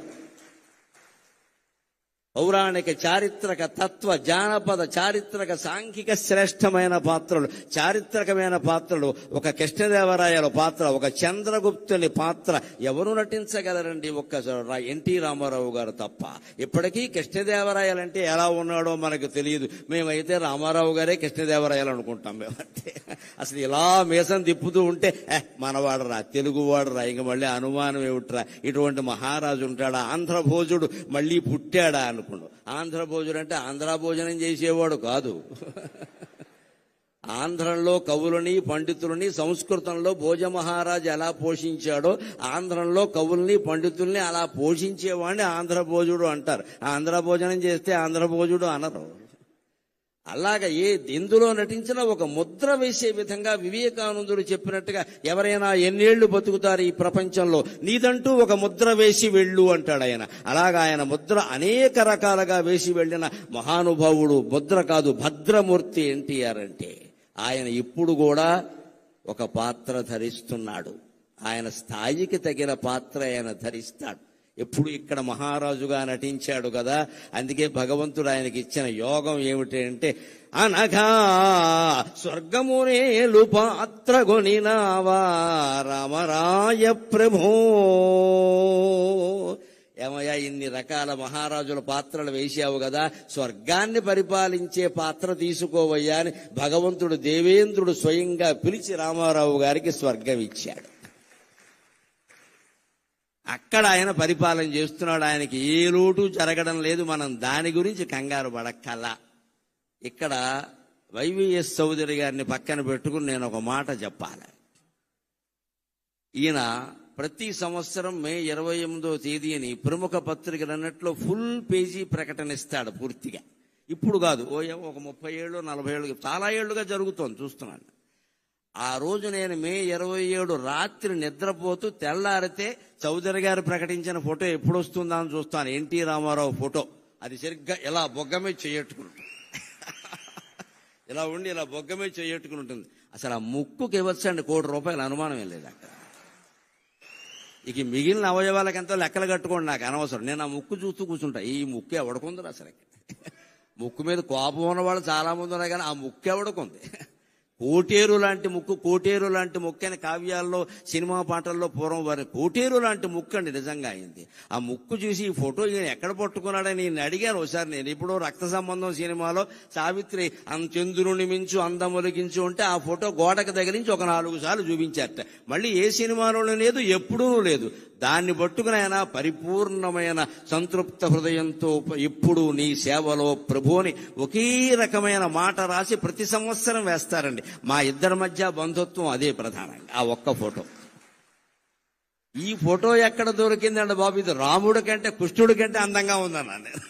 S1: పౌరాణిక చారిత్రక తత్వ జానపద చారిత్రక సాంఘిక శ్రేష్టమైన పాత్రలు, చారిత్రకమైన పాత్రలు. ఒక కృష్ణదేవరాయల పాత్ర, ఒక చంద్రగుప్తుని పాత్ర ఎవరు నటించగలరండి? ఒక్క ఎన్టీ రామారావు గారు తప్ప. ఇప్పటికీ కృష్ణదేవరాయలంటే ఎలా ఉన్నాడో మనకు తెలియదు. మేమైతే రామారావు గారే కృష్ణదేవరాయలు అనుకుంటాం. మేమంటే అసలు ఇలా మీసం తిప్పుతూ ఉంటే మనవాడరా, తెలుగువాడరా, ఇంక మళ్ళీ అనుమానం ఏమిట్రా, ఇటువంటి మహారాజు ఉంటాడా, ఆంధ్రభోజుడు మళ్ళీ పుట్టాడా అనుకున్నాడు. ఆంధ్రభోజుడు అంటే ఆంధ్ర భోజనం చేసేవాడు కాదు. ఆంధ్రంలో కవులని పండితులని సంస్కృతంలో భోజ మహారాజు ఎలా పోషించాడో ఆంధ్రంలో కవుల్ని పండితుల్ని అలా పోషించేవాడిని ఆంధ్రభోజుడు అంటారు. ఆంధ్ర భోజనం చేస్తే ఆంధ్రభోజుడు అనరు. అలాగా ఎందులో నటించినా ఒక ముద్ర వేసే విధంగా వివేకానందుడు చెప్పినట్టుగా ఎవరైనా ఎన్నేళ్లు బతుకుతారు ఈ ప్రపంచంలో, నీదంటూ ఒక ముద్ర వేసి వెళ్ళు అంటాడు ఆయన. అలాగా ఆయన ముద్ర అనేక రకాలుగా వేసి వెళ్ళిన మహానుభావుడు. ముద్ర కాదు, భద్రమూర్తి ఎన్టీఆర్ అంటే. ఆయన ఇప్పుడు కూడా ఒక పాత్ర ధరిస్తున్నాడు. ఆయన స్థాయికి తగిన పాత్ర ఆయన ధరిస్తాడు. ఎప్పుడు ఇక్కడ మహారాజుగా నటించాడు కదా, అందుకే భగవంతుడు ఆయనకి ఇచ్చిన యోగం ఏమిటంటే, అనగా స్వర్గమునేలు పాత్ర గొనినావా రామరాయ ప్రభో. ఏమయ్యా, ఇన్ని రకాల మహారాజుల పాత్రలు వేశావు కదా, స్వర్గాన్ని పరిపాలించే పాత్ర తీసుకోవయ్యా అని భగవంతుడు దేవేంద్రుడు స్వయంగా పిలిచి రామారావు గారికి స్వర్గం ఇచ్చాడు. అక్కడ ఆయన పరిపాలన చేస్తున్నాడు. ఆయనకి ఏ లోటు జరగడం లేదు. మనం దాని గురించి కంగారు పడక్కల్లా. ఇక్కడ వైవిఎస్ చౌదరి గారిని పక్కన పెట్టుకుని నేను ఒక మాట చెప్పాలి. ఈయన ప్రతి సంవత్సరం మే 28వ తేదీని ప్రముఖ పత్రికలు అన్నట్లు ఫుల్ పేజీ ప్రకటన ఇస్తాడు పూర్తిగా. ఇప్పుడు కాదు, ఒక 30 ఏళ్ళు 40 ఏళ్ళు చాలా ఏళ్లుగా జరుగుతోంది, చూస్తున్నాను. ఆ రోజు నేను మే 27 రాత్రి నిద్రపోతూ తెల్లారితే చౌదరి గారు ప్రకటించిన ఫోటో ఎప్పుడు వస్తుందా అని చూస్తాను. ఎన్టీ రామారావు ఫోటో. అది సరిగ్గా ఇలా బొగ్గమే చేయట్టుకుంటుంది. ఇలా ఉండి ఇలా బొగ్గమే చేయట్టుకుని ఉంటుంది. అసలు ఆ ముక్కుకి ఇవ్వచ్చండి ₹1 కోటి, అనుమానం లేదు అక్కడ. ఇక మిగిలిన అవయవాలకెంతో లెక్కలు కట్టుకోండి, నాకు అనవసరం. నేను ఆ ముక్కు చూస్తూ కూర్చుంటా. ఈ ముక్కు ఎవడుకుంది అసలు? ముక్కు మీద కోపం ఉన్నవాళ్ళు చాలా మంది ఉన్నారు, కానీ ఆ ముక్కు ఎవడుకుంది? కోటేరు లాంటి ముక్కు, కోటేరు లాంటి ముక్కు అని కావ్యాల్లో సినిమా పాటల్లో పూర్వం వారి కోటేరు లాంటి ముక్కు అండి నిజంగా అయింది. ఆ ముక్కు చూసి ఈ ఫోటో ఈయన ఎక్కడ పట్టుకున్నాడని నేను అడిగాను ఒకసారి. నేను ఇప్పుడు రక్త సంబంధం సినిమాలో సావిత్రి చంద్రుని మించు అందములిగించు అంటే ఆ ఫోటో గోడకు దగ్గరించి ఒక 4 సార్లు చూపించారట. మళ్ళీ ఏ సినిమాలోనూ లేదు, ఎప్పుడూ లేదు. దాన్ని పట్టుకుని ఆయన పరిపూర్ణమైన సంతృప్త హృదయంతో ఎప్పుడు నీ సేవలో ప్రభుని ఒకే రకమైన మాట రాసి ప్రతి సంవత్సరం వేస్తారండి. మా ఇద్దరి మధ్య బంధుత్వం అదే ప్రధానంగా, ఆ ఒక్క ఫోటో. ఈ ఫోటో ఎక్కడ దొరికిందండి బాబు? ఇది రాముడి కంటే కృష్ణుడి కంటే అందంగా ఉందన్నా నేను.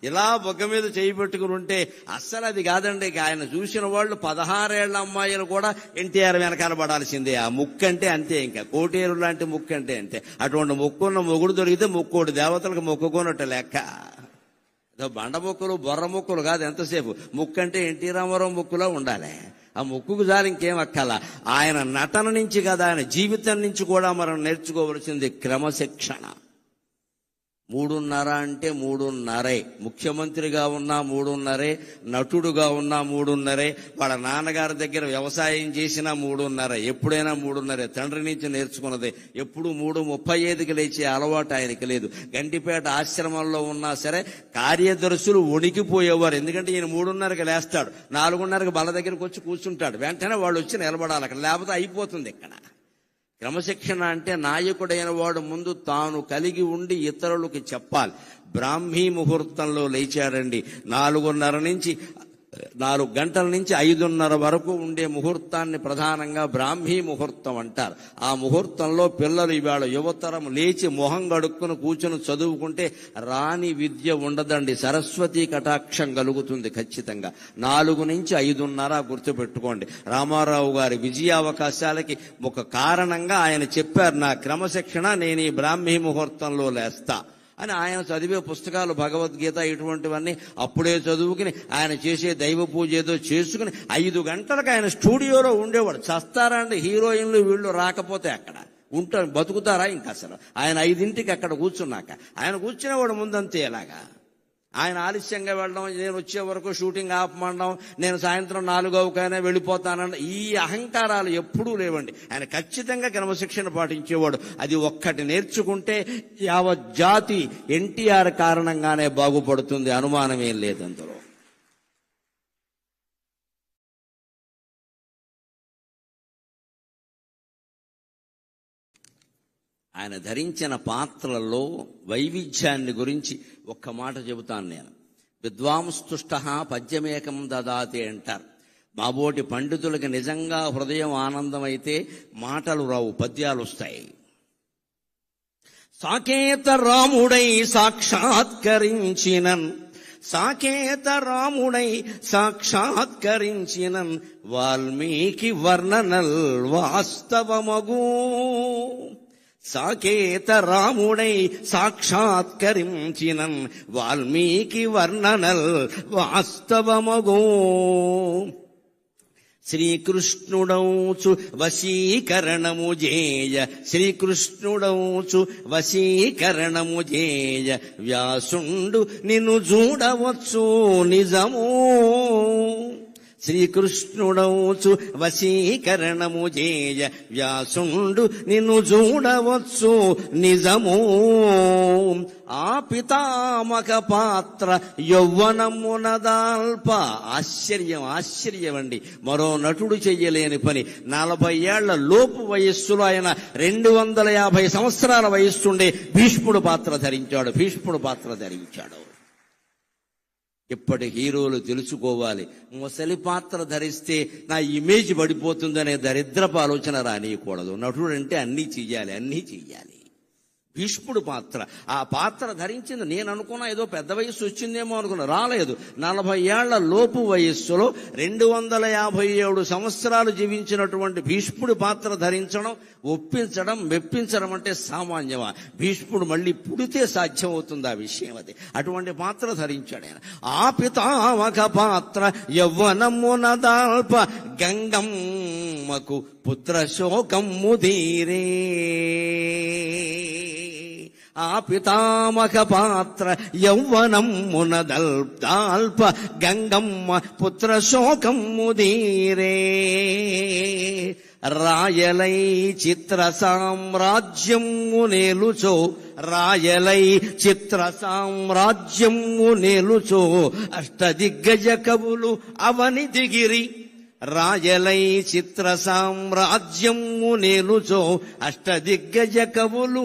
S1: ఇలా బొగ్గ మీద చేయి పెట్టుకుని ఉంటే అస్సలు అది కాదండి. ఆయన చూసిన వాళ్ళు 16 ఏళ్ల అమ్మాయిలు కూడా ఎన్టీఆర్ వెనకాల పడాల్సిందే. ఆ ముక్కు అంటే అంతే, ఇంకా కోటేరు లాంటి ముక్కు అంటే అంతే. అటువంటి ముక్కున్న మొగుడు దొరికితే ముక్కోటి దేవతలకు మొక్కుకున్నట్టు లెక్క. బండ మొక్కులు బొర్ర మొక్కులు కాదు ఎంతసేపు. ముక్కు అంటే ఎన్టీ రామారావు ముక్కులో ఉండాలి. ఆ ముక్కుకు జాలి ఇంకేం అక్కల. ఆయన నటన నుంచి కదా, ఆయన జీవితం నుంచి కూడా మనం నేర్చుకోవలసింది క్రమశిక్షణ. 3:30 అంటే 3:30. ముఖ్యమంత్రిగా ఉన్నా 3:30, నటుడుగా ఉన్నా 3:30, వాళ్ళ నాన్నగారి దగ్గర వ్యవసాయం చేసినా 3:30, ఎప్పుడైనా 3:30. తండ్రి నుంచి నేర్చుకున్నదే. ఎప్పుడు 3:35కి లేచే అలవాటు ఆయనకి లేదు. గంటిపేట ఆశ్రమంలో ఉన్నా సరే కార్యదర్శులు వణికిపోయేవారు. ఎందుకంటే ఈయన 3:30కి లేస్తాడు, 4:30కి బల్ల దగ్గరికి వచ్చి కూర్చుంటాడు. వెంటనే వాళ్ళు వచ్చి నిలబడాలి అక్కడ, లేకపోతే అయిపోతుంది ఇక్కడ. క్రమశిక్షణ అంటే నాయకుడైన వాడు ముందు తాను కలిగి ఉండి ఇతరులకు చెప్పాలి. బ్రాహ్మీ ముహూర్తంలో లేచాడండి. 4 గంటల నుంచి 5:30 వరకు ఉండే ముహూర్తాన్ని ప్రధానంగా బ్రాహ్మీ ముహూర్తం అంటారు. ఆ ముహూర్తంలో పిల్లలు ఇవాళ యువతరం లేచి మొహం గడుక్కుని కూర్చొని చదువుకుంటే రాని విద్య ఉండదండి. సరస్వతి కటాక్షం కలుగుతుంది ఖచ్చితంగా. 4 నుంచి 5:30 గుర్తుపెట్టుకోండి. రామారావు గారి విజయావకాశాలకి ఒక కారణంగా ఆయన చెప్పారు, నా క్రమశిక్షణ నేను ఈ బ్రాహ్మీ ముహూర్తంలో లేస్తా అని. ఆయన చదివే పుస్తకాలు భగవద్గీత ఇటువంటివన్నీ అప్పుడే చదువుకుని ఆయన చేసే దైవ పూజ ఏదో చేసుకుని 5 గంటలకు ఆయన స్టూడియోలో ఉండేవాడు. చస్తారా అండి హీరోయిన్లు వీళ్ళు రాకపోతే? అక్కడ ఉంటారు, బతుకుతారా ఇంకా అసలు? ఆయన 5ంటికి అక్కడ కూర్చున్నాక ఆయన కూర్చునేవాడు ముందంతే. ఎలాగా ఆయన ఆలస్యంగా వెళ్ళడం, నేను వచ్చే వరకు షూటింగ్ ఆపమండం, నేను సాయంత్రం 4:00కైనా వెళ్ళిపోతానన్న ఈ అహంకారాలు ఎప్పుడూ లేవండి. ఆయన ఖచ్చితంగా క్రమశిక్షణ పాటించేవాడు. అది ఒక్కటి నేర్చుకుంటే యావత్ జాతి ఎన్టీఆర్ కారణంగానే బాగుపడుతుంది, అనుమానం ఏం లేదు అందులో. ఆయన ధరించిన పాత్రలలో వైవిధ్యాన్ని గురించి ఒక్క మాట చెబుతాను నేను. విద్వాంస్తుష్ట పద్యమేకం దదాతి అంటారు. మాబోటి పండితులకి నిజంగా హృదయం ఆనందమైతే మాటలు రావు, పద్యాలు వస్తాయి. సాకేత రాముడై సాక్షాత్కరించినన్, సాకేత రాముడై సాక్షాత్కరించినన్, వాల్మీకి వర్ణనల్ వాస్తవమగు. సాకేత రాముడై సాక్షాత్కరించినన్, వాల్మీకి వర్ణనల్ వాస్తవమగు. శ్రీకృష్ణుడౌచు వశీకరణము జేయ, శ్రీకృష్ణుడౌచు వశీకరణము జేయ, వ్యాసుండు నిన్ను చూడవచ్చు నిజము. శ్రీకృష్ణుడౌచు వశీకరణము జేయ, వ్యాసుండు నిన్ను చూడవచ్చు నిజము. ఆ పితామక పాత్ర యౌవనమునదాల్ప. ఆశ్చర్యమండి, మరో నటుడు చెయ్యలేని పని. 40 ఏళ్ల లోపు వయస్సులో ఆయన 250 సంవత్సరాల వయస్సుండే భీష్ముడు పాత్ర ధరించాడు. ఇప్పటి హీరోలు తెలుసుకోవాలి, ముసలి పాత్ర ధరిస్తే నా ఇమేజ్ పడిపోతుందనే దరిద్రపు ఆలోచన రానియకూడదు. నటుడు అంటే అన్నీ చెయ్యాలి. భీష్ముడు పాత్ర, ఆ పాత్ర ధరించింది. నేను అనుకున్నా ఏదో పెద్ద వయస్సు వచ్చిందేమో అనుకున్నా, రాలేదు. 40 ఏళ్ల లోపు వయస్సులో 257 సంవత్సరాలు జీవించినటువంటి భీష్ముడి పాత్ర ధరించడం, మెప్పించడం అంటే సామాన్యమా? భీష్ముడు మళ్ళీ పుడితే సాధ్యం అవుతుంది ఆ విషయం. అది అటువంటి పాత్ర ధరించాడు ఆయన. ఆ పితామక పాత్ర యవ్వనమున దాల్ప, గంగమ్మకు పుత్ర శోకమ్ము ధీరే. ఆ పితామక పాత్ర యౌవనమున దాల్ప, గంగమ్మ పుత్ర శోకమ్ము ధీరే. రాయలై చిత్ర సామ్రాజ్యము నేలుచో, రాయలై చిత్ర సామ్రాజ్యము నేలుచో, అష్టదిగ్గజ కవులు అవని దిగిరి. రాయలై చిత్ర సామ్రాజ్యము నేలుచో, అష్టదిగ్గజ కవులు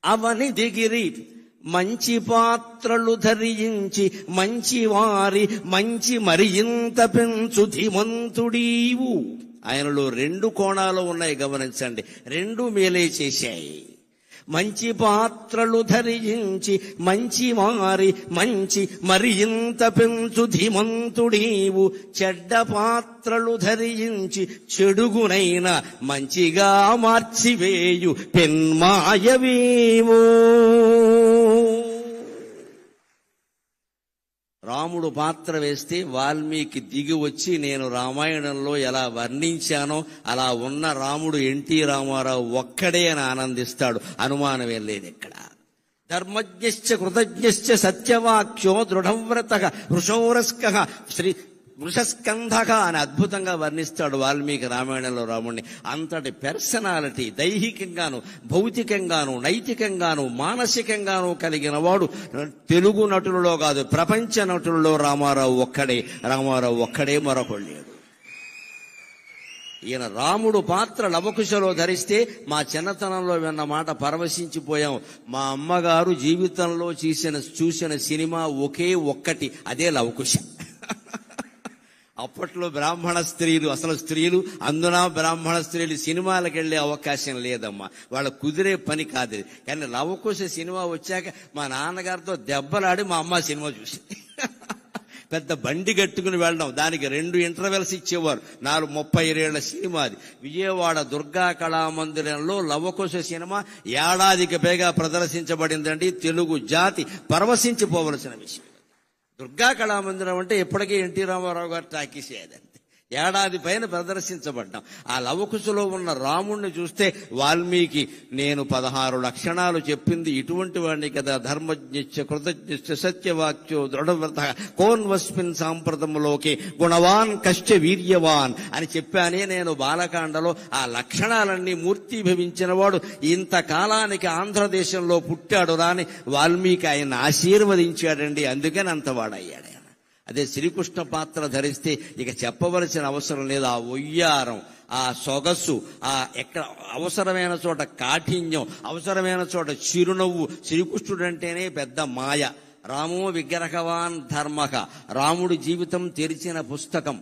S1: అవని దిగిరి. మంచి పాత్రలు ధరించి మంచి వారి మంచి మరింత పెంచు ధీమంతుడీవు. ఆయనలో 2 కోణాలు ఉన్నాయి, గమనించండి. 2 మేలే చేశాయి. మంచి పాత్రలు ధరించి మంచి వారి మంచి మరింత పెంచు ధీమంతుడీవు. చెడ్డ పాత్రలు ధరించి చెడుగునైన మంచిగా మార్చివేయు పెన్మాయవేవో. రాముడు పాత్ర వేస్తే వాల్మీకి దిగి వచ్చి నేను రామాయణంలో ఎలా వర్ణించానో అలా ఉన్న రాముడు ఎన్టీ రామారావు ఒక్కడే అని ఆనందిస్తాడు, అనుమానమేం లేదు ఇక్కడ. ధర్మజ్ఞశ్చ కృతజ్ఞశ్చ సత్యవాక్యో దృఢవ్రతః వృషోరస్కః శ్రీ వృషస్కంధక అని అద్భుతంగా వర్ణిస్తాడు వాల్మీకి రామాయణంలో రాముడిని. అంతటి పర్సనాలిటీ దైహికంగాను, భౌతికంగాను, నైతికంగాను, మానసికంగాను కలిగిన వాడు తెలుగు నటులలో కాదు, ప్రపంచ నటులలో రామారావు ఒక్కడే, మరొకడు లేడు. ఈయన రాముడు పాత్ర లవకుశలో ధరిస్తే మా చిన్నతనంలో విన్న మాట పరవశించిపోయాం. మా అమ్మగారు జీవితంలో చూసిన సినిమా ఒక్కటి, అదే లవకుశ. అప్పట్లో బ్రాహ్మణ స్త్రీలు, అసలు స్త్రీలు, అందున బ్రాహ్మణ స్త్రీలు సినిమాలకు వెళ్లే అవకాశం లేదమ్మా, వాళ్ళ కుదిరే పని కాదు. కానీ లవకుశ సినిమా వచ్చాక మా నాన్నగారితో దెబ్బలాడి మా అమ్మ సినిమా చూసింది. పెద్ద బండి కట్టుకుని వెళ్ళడం, దానికి 2 ఇంటర్వెల్స్ ఇచ్చేవారు. 32 ఏళ్ల సినిమా అది. విజయవాడ దుర్గా కళామందిరంలో లవకుశ సినిమా ఏడాదికి పైగా ప్రదర్శించబడిందండి. తెలుగు జాతి పరవశించిపోవలసిన విషయం. దుర్గా కళామందిరం అంటే ఇప్పటికీ ఎన్టీ రామారావు గారు టాకీస్ అదంతే. ఏడాది పైన ప్రదర్శించబడ్డాం. ఆ లవకుశలో ఉన్న రాముణ్ణి చూస్తే వాల్మీకి నేను 16 లక్షణాలు చెప్పింది ఇటువంటి వాడిని కదా, ధర్మజ్ఞ కృతజ్ఞ సత్యవాక్యో దృఢవ్రత కోన్వస్మిన్ సాంప్రదములోకి గుణవాన్ కశ్చ వీర్యవాన్ అని చెప్పానే నేను బాలకాండలో. ఆ లక్షణాలన్నీ మూర్తిభవించిన వాడు ఇంతకాలానికి ఆంధ్రదేశంలో పుట్టాడు రాని వాల్మీకి ఆయన ఆశీర్వదించాడండి. అందుకని అంతవాడయ్యాడు. అదే శ్రీకృష్ణ పాత్ర ధరిస్తే ఇక చెప్పవలసిన అవసరం లేదు. ఆ ఒయ్యారం, ఆ సొగసు, ఆ ఎక్కడ అవసరమైన చోట కాఠిన్యం, అవసరమైన చోట చిరునవ్వు. శ్రీకృష్ణుడు అంటేనే పెద్ద మాయ. రామో విగ్రహవాన్ ధర్మక, రాముడి జీవితం తెరిచిన పుస్తకం.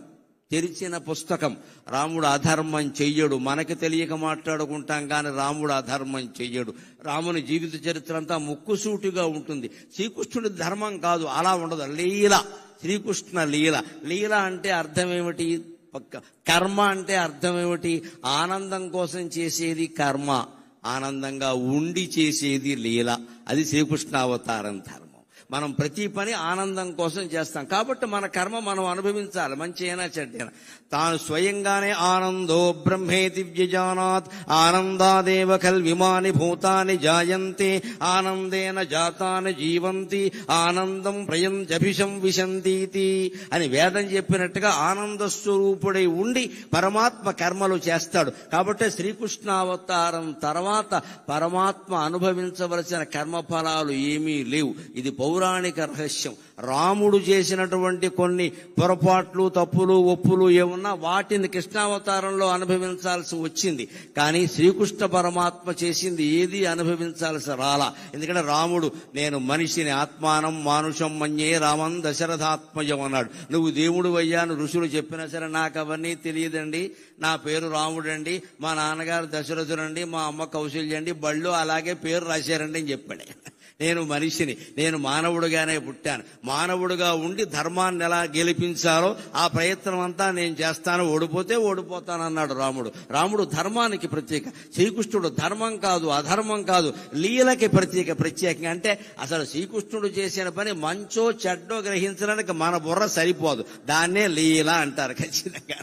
S1: రాముడు అధర్మం చెయ్యడు. మనకి తెలియక మాట్లాడుకుంటాం కానీ రాముడు అధర్మం చెయ్యడు. రాముని జీవిత చరిత్ర అంతా ముక్కుసూటిగా ఉంటుంది. శ్రీకృష్ణుడి ధర్మం కాదు, అలా ఉండదు. లీల, శ్రీకృష్ణ లీల. లీల అంటే అర్థం ఏమిటి? కర్మ అంటే అర్థం ఏమిటి? ఆనందం కోసం చేసేది కర్మ, ఆనందంగా ఉండి చేసేది లీల. అది శ్రీకృష్ణ అవతారం ధర్మం. మనం ప్రతి పని ఆనందం కోసం చేస్తాం కాబట్టి మన కర్మ మనం అనుభవించాలి, మంచి అయినా చెడ్డైనా. తాను స్వయంగానే ఆనందో బ్రహ్మేతి వ్యజానాత్ ఆనందాదేవ కల్విమాని భూతాని జాయంతే ఆనందేన జాతాని జీవంతి ఆనందం ప్రయంజభిషం విశంతీతి అని వేదం చెప్పినట్టుగా ఆనంద స్వరూపుడై ఉండి పరమాత్మ కర్మలు చేస్తాడు. కాబట్టి శ్రీకృష్ణావతారం తర్వాత పరమాత్మ అనుభవించవలసిన కర్మఫలాలు ఏమీ లేవు. ఇది పౌరాణిక రహస్యం. రాముడు చేసినటువంటి కొన్ని పొరపాట్లు, తప్పులు, ఒప్పులు ఏమున్నా వాటిని కృష్ణావతారంలో అనుభవించాల్సి వచ్చింది. కానీ శ్రీకృష్ణ పరమాత్మ చేసింది ఏది అనుభవించాల్సి రాలా. ఎందుకంటే రాముడు నేను మనిషిని ఆత్మానం మానుషం మన్యే రామం దశరథాత్మజం అన్నాడు. నువ్వు దేవుడు అయ్యాను ఋషులు చెప్పినా సరే నాకు అవన్నీ తెలియదండి. నా పేరు రాముడండి, మా నాన్నగారు దశరథుడండి, మా అమ్మ కౌశల్యండి, బళ్ళు అలాగే పేరు రాశారండి అని చెప్పాడు. నేను మనిషిని, నేను మానవుడిగానే పుట్టాను. మానవుడిగా ఉండి ధర్మాన్ని ఎలా గెలిపించాలో ఆ ప్రయత్నం అంతా నేను చేస్తాను. ఓడిపోతే ఓడిపోతానన్నాడు రాముడు. రాముడు ధర్మానికి ప్రత్యేక. శ్రీకృష్ణుడు ధర్మం కాదు, అధర్మం కాదు, లీలకి ప్రత్యేకంగా. అంటే అసలు శ్రీకృష్ణుడు చేసిన పని మంచో చెడ్డో గ్రహించడానికి మన బుర్ర సరిపోదు. దాన్నే లీల అంటారు ఖచ్చితంగా.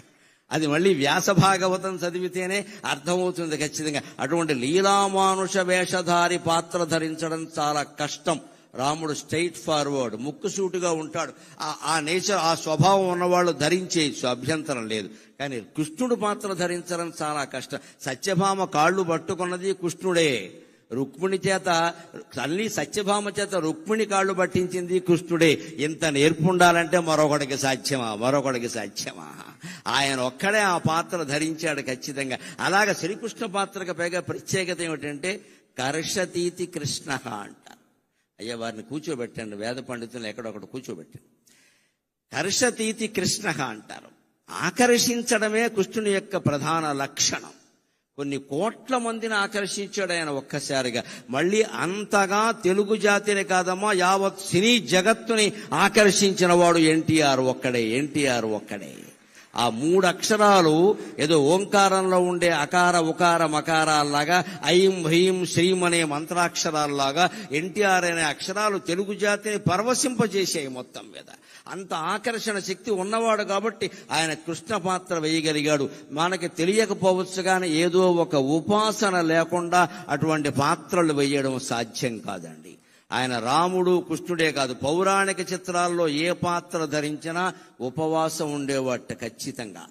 S1: అది మళ్ళీ వ్యాస భాగవతం చదివితేనే అర్థమవుతుంది ఖచ్చితంగా. అటువంటి లీలామానుష వేషధారి పాత్ర ధరించడం చాలా కష్టం. రాముడు స్ట్రైట్ ఫార్వర్డ్, ముక్కుసూటిగా ఉంటాడు. ఆ నేచర్, ఆ స్వభావం ఉన్నవాళ్ళు ధరించేయచ్చు, అభ్యంతరం లేదు. కానీ కృష్ణుడు పాత్ర ధరించడం చాలా కష్టం. సత్యభామ కాళ్ళు పట్టుకున్నది కృష్ణుడే. రుక్మిణి చేత, తల్లి సత్యభామ చేత రుక్మిణి కాళ్ళు పట్టించింది కృష్ణుడే. ఇంత నేర్పుండాలంటే మరొకడికి సాధ్యమా? ఆయన ఒక్కడే ఆ పాత్ర ధరించాడు ఖచ్చితంగా. అలాగ శ్రీకృష్ణ పాత్రకు పైగా ప్రత్యేకత ఏమిటంటే కర్షతీతి కృష్ణ అంటారు. అయ్యా వారిని కూర్చోబెట్టండి, వేద పండితులు ఎక్కడొకటి కూర్చోబెట్టండి. కర్షతీతి కృష్ణ అంటారు. ఆకర్షించడమే కృష్ణుని యొక్క ప్రధాన లక్షణం. కొన్ని కోట్ల మందిని ఆకర్షించాడు ఆయన ఒక్కసారిగా. మళ్ళీ అంతగా తెలుగు జాతిని కాదమ్మా, యావత్ సినీ జగత్తుని ఆకర్షించిన వాడు ఎన్టీఆర్ ఒక్కడే. ఆ 3 అక్షరాలు ఏదో ఓంకారంలో ఉండే అకార ఉకార మకారాల్లాగా, ఐం హ్రీం శ్రీం అనే మంత్రాక్షరాల్లాగా ఎన్టీఆర్ అనే అక్షరాలు తెలుగు జాతిని పరవశింపజేసాయి మొత్తం మీద. అంత ఆకర్షణ శక్తి ఉన్నవాడు కాబట్టి ఆయన కృష్ణ పాత్ర వేయగలిగాడు. మనకి తెలియకపోవచ్చు కానీ ఏదో ఒక ఉపాసన లేకుండా అటువంటి పాత్రలు వేయడం సాధ్యం కాదండి. ఆయన రాముడు కృష్ణుడే కాదు, పౌరాణిక చిత్రాల్లో ఏ పాత్ర ధరించినా ఉపవాసం ఉండేవాట ఖచ్చితంగా.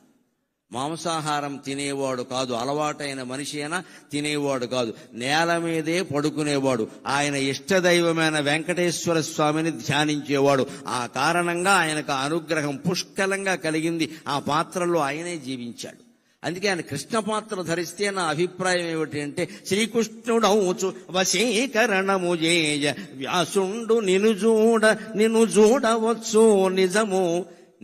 S1: మాంసాహారం తినేవాడు కాదు, అలవాటైన మనిషి అయినా తినేవాడు కాదు, నేల మీదే పడుకునేవాడు. ఆయన ఇష్టదైవమైన వెంకటేశ్వర స్వామిని ధ్యానించేవాడు. ఆ కారణంగా ఆయనకు అనుగ్రహం పుష్కలంగా కలిగింది. ఆ పాత్రలో ఆయనే జీవించాడు. అందుకే ఆయన కృష్ణ పాత్ర ధరిస్తే నా అభిప్రాయం ఏమిటంటే శ్రీకృష్ణుడౌచు వశీకరణము చేయ వ్యాసుండు నిన్ను చూడవచ్చు నిజము.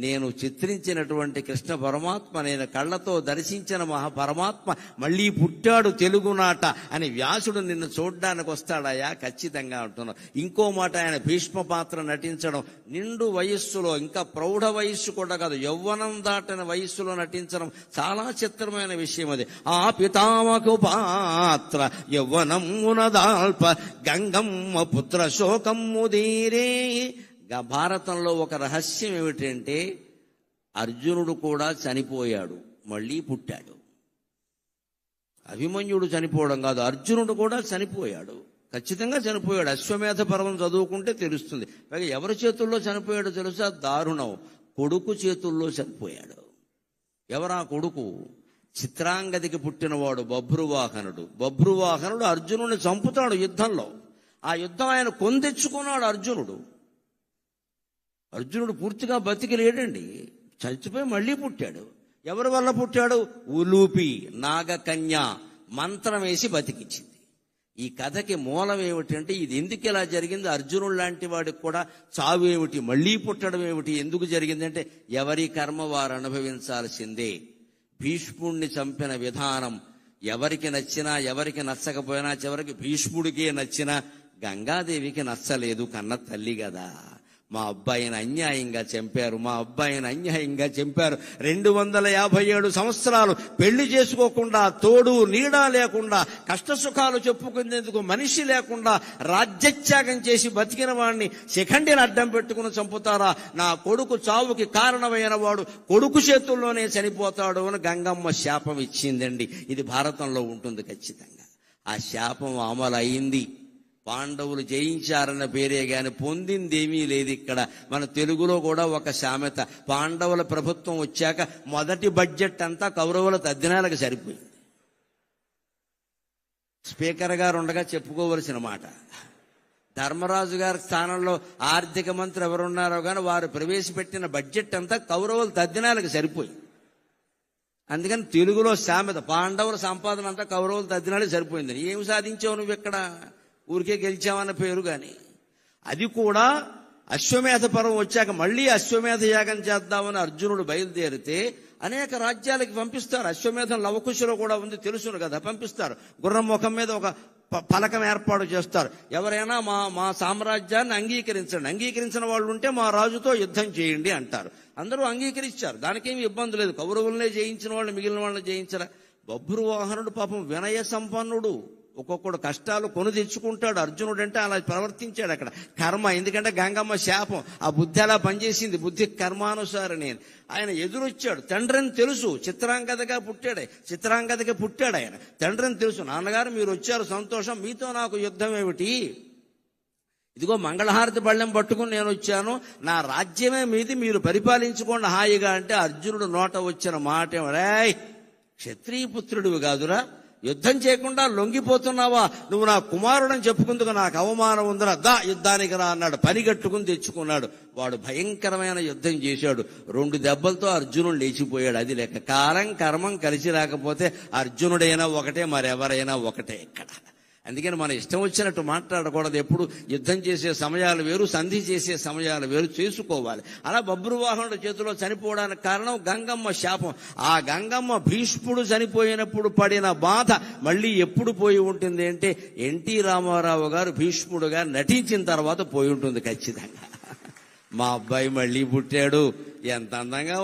S1: నేను చిత్రించినటువంటి కృష్ణ పరమాత్మ, నేను కళ్ళతో దర్శించిన మహాపరమాత్మ మళ్ళీ పుట్టాడు తెలుగునాట అని వ్యాసుడు నిన్ను చూడ్డానికి వస్తాడయా? ఖచ్చితంగా అంటున్నాను. ఇంకో మాట, ఆయన భీష్మ పాత్ర నటించడం నిండు వయస్సులో, ఇంకా ప్రౌఢ వయస్సు కూడా కాదు, యవ్వనం దాటిన వయస్సులో నటించడం చాలా చిత్రమైన విషయం. అది ఆ పితామకు పాత్ర యవ్వనమునదాల్ప గంగమ్మ పుత్ర శోకమ్ముదీరే. భారతంలో ఒక రహస్యం ఏమిటంటే అర్జునుడు కూడా చనిపోయాడు, మళ్ళీ పుట్టాడు. అభిమన్యుడు చనిపోవడం కాదు, అర్జునుడు కూడా చనిపోయాడు, ఖచ్చితంగా చనిపోయాడు. అశ్వమేధ పర్వం చదువుకుంటే తెలుస్తుంది. పైగా ఎవరి చేతుల్లో చనిపోయాడో తెలుసా? దారుణం, కొడుకు చేతుల్లో చనిపోయాడు. ఎవరా కొడుకు? చిత్రాంగదికి పుట్టినవాడు బభ్రువాహనుడు. బభ్రువాహనుడు అర్జునుడిని చంపుతాడు యుద్ధంలో. ఆ యుద్ధం ఆయన కొందెచ్చుకున్నాడు అర్జునుడు. అర్జునుడు పూర్తిగా బతికి లేడండి, చచ్చిపోయి మళ్ళీ పుట్టాడు. ఎవరి వల్ల పుట్టాడు? ఉలూపి నాగకన్య మంత్రం వేసి బతికించింది. ఈ కథకి మూలం ఏమిటంటే, ఇది ఎందుకు ఇలా జరిగింది, అర్జునుడు లాంటి వాడికి కూడా చావు ఏమిటి, మళ్ళీ పుట్టడం ఏమిటి, ఎందుకు జరిగిందంటే ఎవరి కర్మ వారు అనుభవించాల్సిందే. భీష్ముడిని చంపిన విధానం ఎవరికి నచ్చినా ఎవరికి నచ్చకపోయినా చివరికి భీష్ముడికే నచ్చినా గంగాదేవికి నచ్చలేదు, కన్న తల్లి కదా. మా అబ్బాయిని అన్యాయంగా చంపారు, మా అబ్బాయిని అన్యాయంగా చంపారు. 257 సంవత్సరాలు పెళ్లి చేసుకోకుండా, తోడు నీడ లేకుండా, కష్టసుఖాలు చెప్పుకునేందుకు మనిషి లేకుండా రాజ్యత్యాగం చేసి బతికిన వాడిని శిఖండిని అడ్డం పెట్టుకుని చంపుతారా? నా కొడుకు చావుకి కారణమైన వాడు కొడుకు చేతుల్లోనే చనిపోతాడు అని గంగమ్మ శాపం ఇచ్చిందండి. ఇది భారతంలో ఉంటుంది ఖచ్చితంగా. ఆ శాపం అమలు అయింది. పాండవులు జయించారన్న పేరే గాని పొందిందేమీ లేదు. ఇక్కడ మన తెలుగులో కూడా ఒక సామెత, పాండవుల ప్రభుత్వం వచ్చాక మొదటి బడ్జెట్ అంతా కౌరవుల తద్దినాలకు సరిపోయింది. స్పీకర్ గారు ఉండగా చెప్పుకోవలసిన మాట. ధర్మరాజు గారి స్థానంలో ఆర్థిక మంత్రి ఎవరున్నారో కానీ వారు ప్రవేశపెట్టిన బడ్జెట్ అంతా కౌరవుల తద్దినాలకు సరిపోయింది. అందుకని తెలుగులో సామెత, పాండవుల సంపాదన అంతా కౌరవుల తద్దినాలకు సరిపోయింది. ఏమి సాధించావు నువ్వు ఇక్కడ? ఊరికే గెలిచామన్న పేరు. కానీ అది కూడా అశ్వమేధ పర్వం వచ్చాక మళ్ళీ అశ్వమేధ యాగం చేద్దామని అర్జునుడు బయలుదేరితే అనేక రాజ్యాలకి పంపిస్తారు. అశ్వమేధం లవకుశలో కూడా ఉంది, తెలుసును కదా, పంపిస్తారు. గుర్రం ముఖం మీద ఒక పలకం ఏర్పాటు చేస్తారు. ఎవరైనా మా సామ్రాజ్యాన్ని అంగీకరించిన వాళ్ళు ఉంటే మా రాజుతో యుద్ధం చేయండి అంటారు. అందరూ అంగీకరించారు, దానికేమి ఇబ్బంది లేదు. కౌరవులనే జయించిన వాళ్ళు మిగిలిన వాళ్ళని జయించరా? బభ్రువాహనుడు పాపం వినయ సంపన్నుడు, ఒక్కొక్కడు కష్టాలు కొని తెచ్చుకుంటాడు. అర్జునుడు అంటే అలా ప్రవర్తించాడు. అక్కడ కర్మ, ఎందుకంటే గంగమ్మ శాపం ఆ బుద్ధి అలా పనిచేసింది, బుద్ధి కర్మానుసారని. ఆయన ఎదురొచ్చాడు, తండ్రిని తెలుసు, చిత్రాంగదకి పుట్టాడు ఆయన. తండ్రిని తెలుసు, నాన్నగారు మీరు వచ్చారు సంతోషం, మీతో నాకు యుద్ధం ఏమిటి, ఇదిగో మంగళహారతి బళ్ళెం పట్టుకుని నేను వచ్చాను, నా రాజ్యమే మీది, మీరు పరిపాలించుకోండి హాయిగా అంటే అర్జునుడు నోట వచ్చిన మాట ఏమరాయ్, క్షత్రియ పుత్రుడివి కాదురా, యుద్ధం చేయకుండా లొంగిపోతున్నావా, నువ్వు నా కుమారుడని చెప్పుకుందుకు నాకు అవమానం ఉందిరా, దా యుద్ధానికి రా అన్నాడు. పని కట్టుకుని తెచ్చుకున్నాడు. వాడు భయంకరమైన యుద్ధం చేశాడు. 2 దెబ్బలతో అర్జునుడు లేచిపోయాడు. అది లెక్క. కాలం కర్మం కలిసి రాకపోతే అర్జునుడైనా ఒకటే, మరెవరైనా ఒకటే ఇక్కడ. అందుకని మన ఇష్టం వచ్చినట్టు మాట్లాడకూడదు. ఎప్పుడు యుద్ధం చేసే సమయాలు వేరు, సంధి చేసే సమయాలు వేరు చేసుకోవాలి. అలా బభ్రువాహనుడి చేతిలో చనిపోవడానికి కారణం గంగమ్మ శాపం. ఆ గంగమ్మ భీష్ముడు చనిపోయినప్పుడు పడిన బాధ మళ్ళీ ఎప్పుడు పోయి ఉంటుంది అంటే ఎన్టీ రామారావు గారు భీష్ముడుగా నటించిన తర్వాత పోయి ఉంటుంది ఖచ్చితంగా. మా అబ్బాయి మళ్ళీ పుట్టాడు, ఎంత అందంగా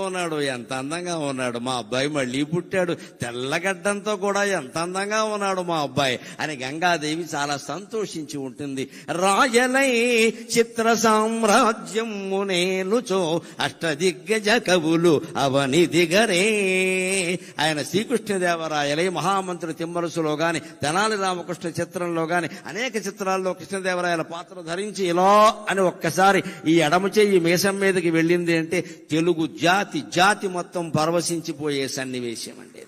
S1: ఉన్నాడు, మా అబ్బాయి మళ్ళీ పుట్టాడు, తెల్లగడ్డంతో కూడా ఎంత అందంగా ఉన్నాడు మా అబ్బాయి అని గంగాదేవి చాలా సంతోషించి ఉంటుంది. రాయలై చిత్ర సామ్రాజ్యము నేనుచో అష్టదిగ్గజ కవులు అవని దిగరే. ఆయన శ్రీకృష్ణదేవరాయలై మహామంత్రి తిమ్మరసులో గాని, తెనాలి రామకృష్ణ చిత్రంలో గాని అనేక చిత్రాల్లో కృష్ణదేవరాయల పాత్ర ధరించి ఇలా అని ఒక్కసారి ఈ ఎడమ చెయ్యి మీసం మీదకి వెళ్ళింది అంటే తెలుగు జాతి మొత్తం పరవశించిపోయే సన్నివేశం అండి.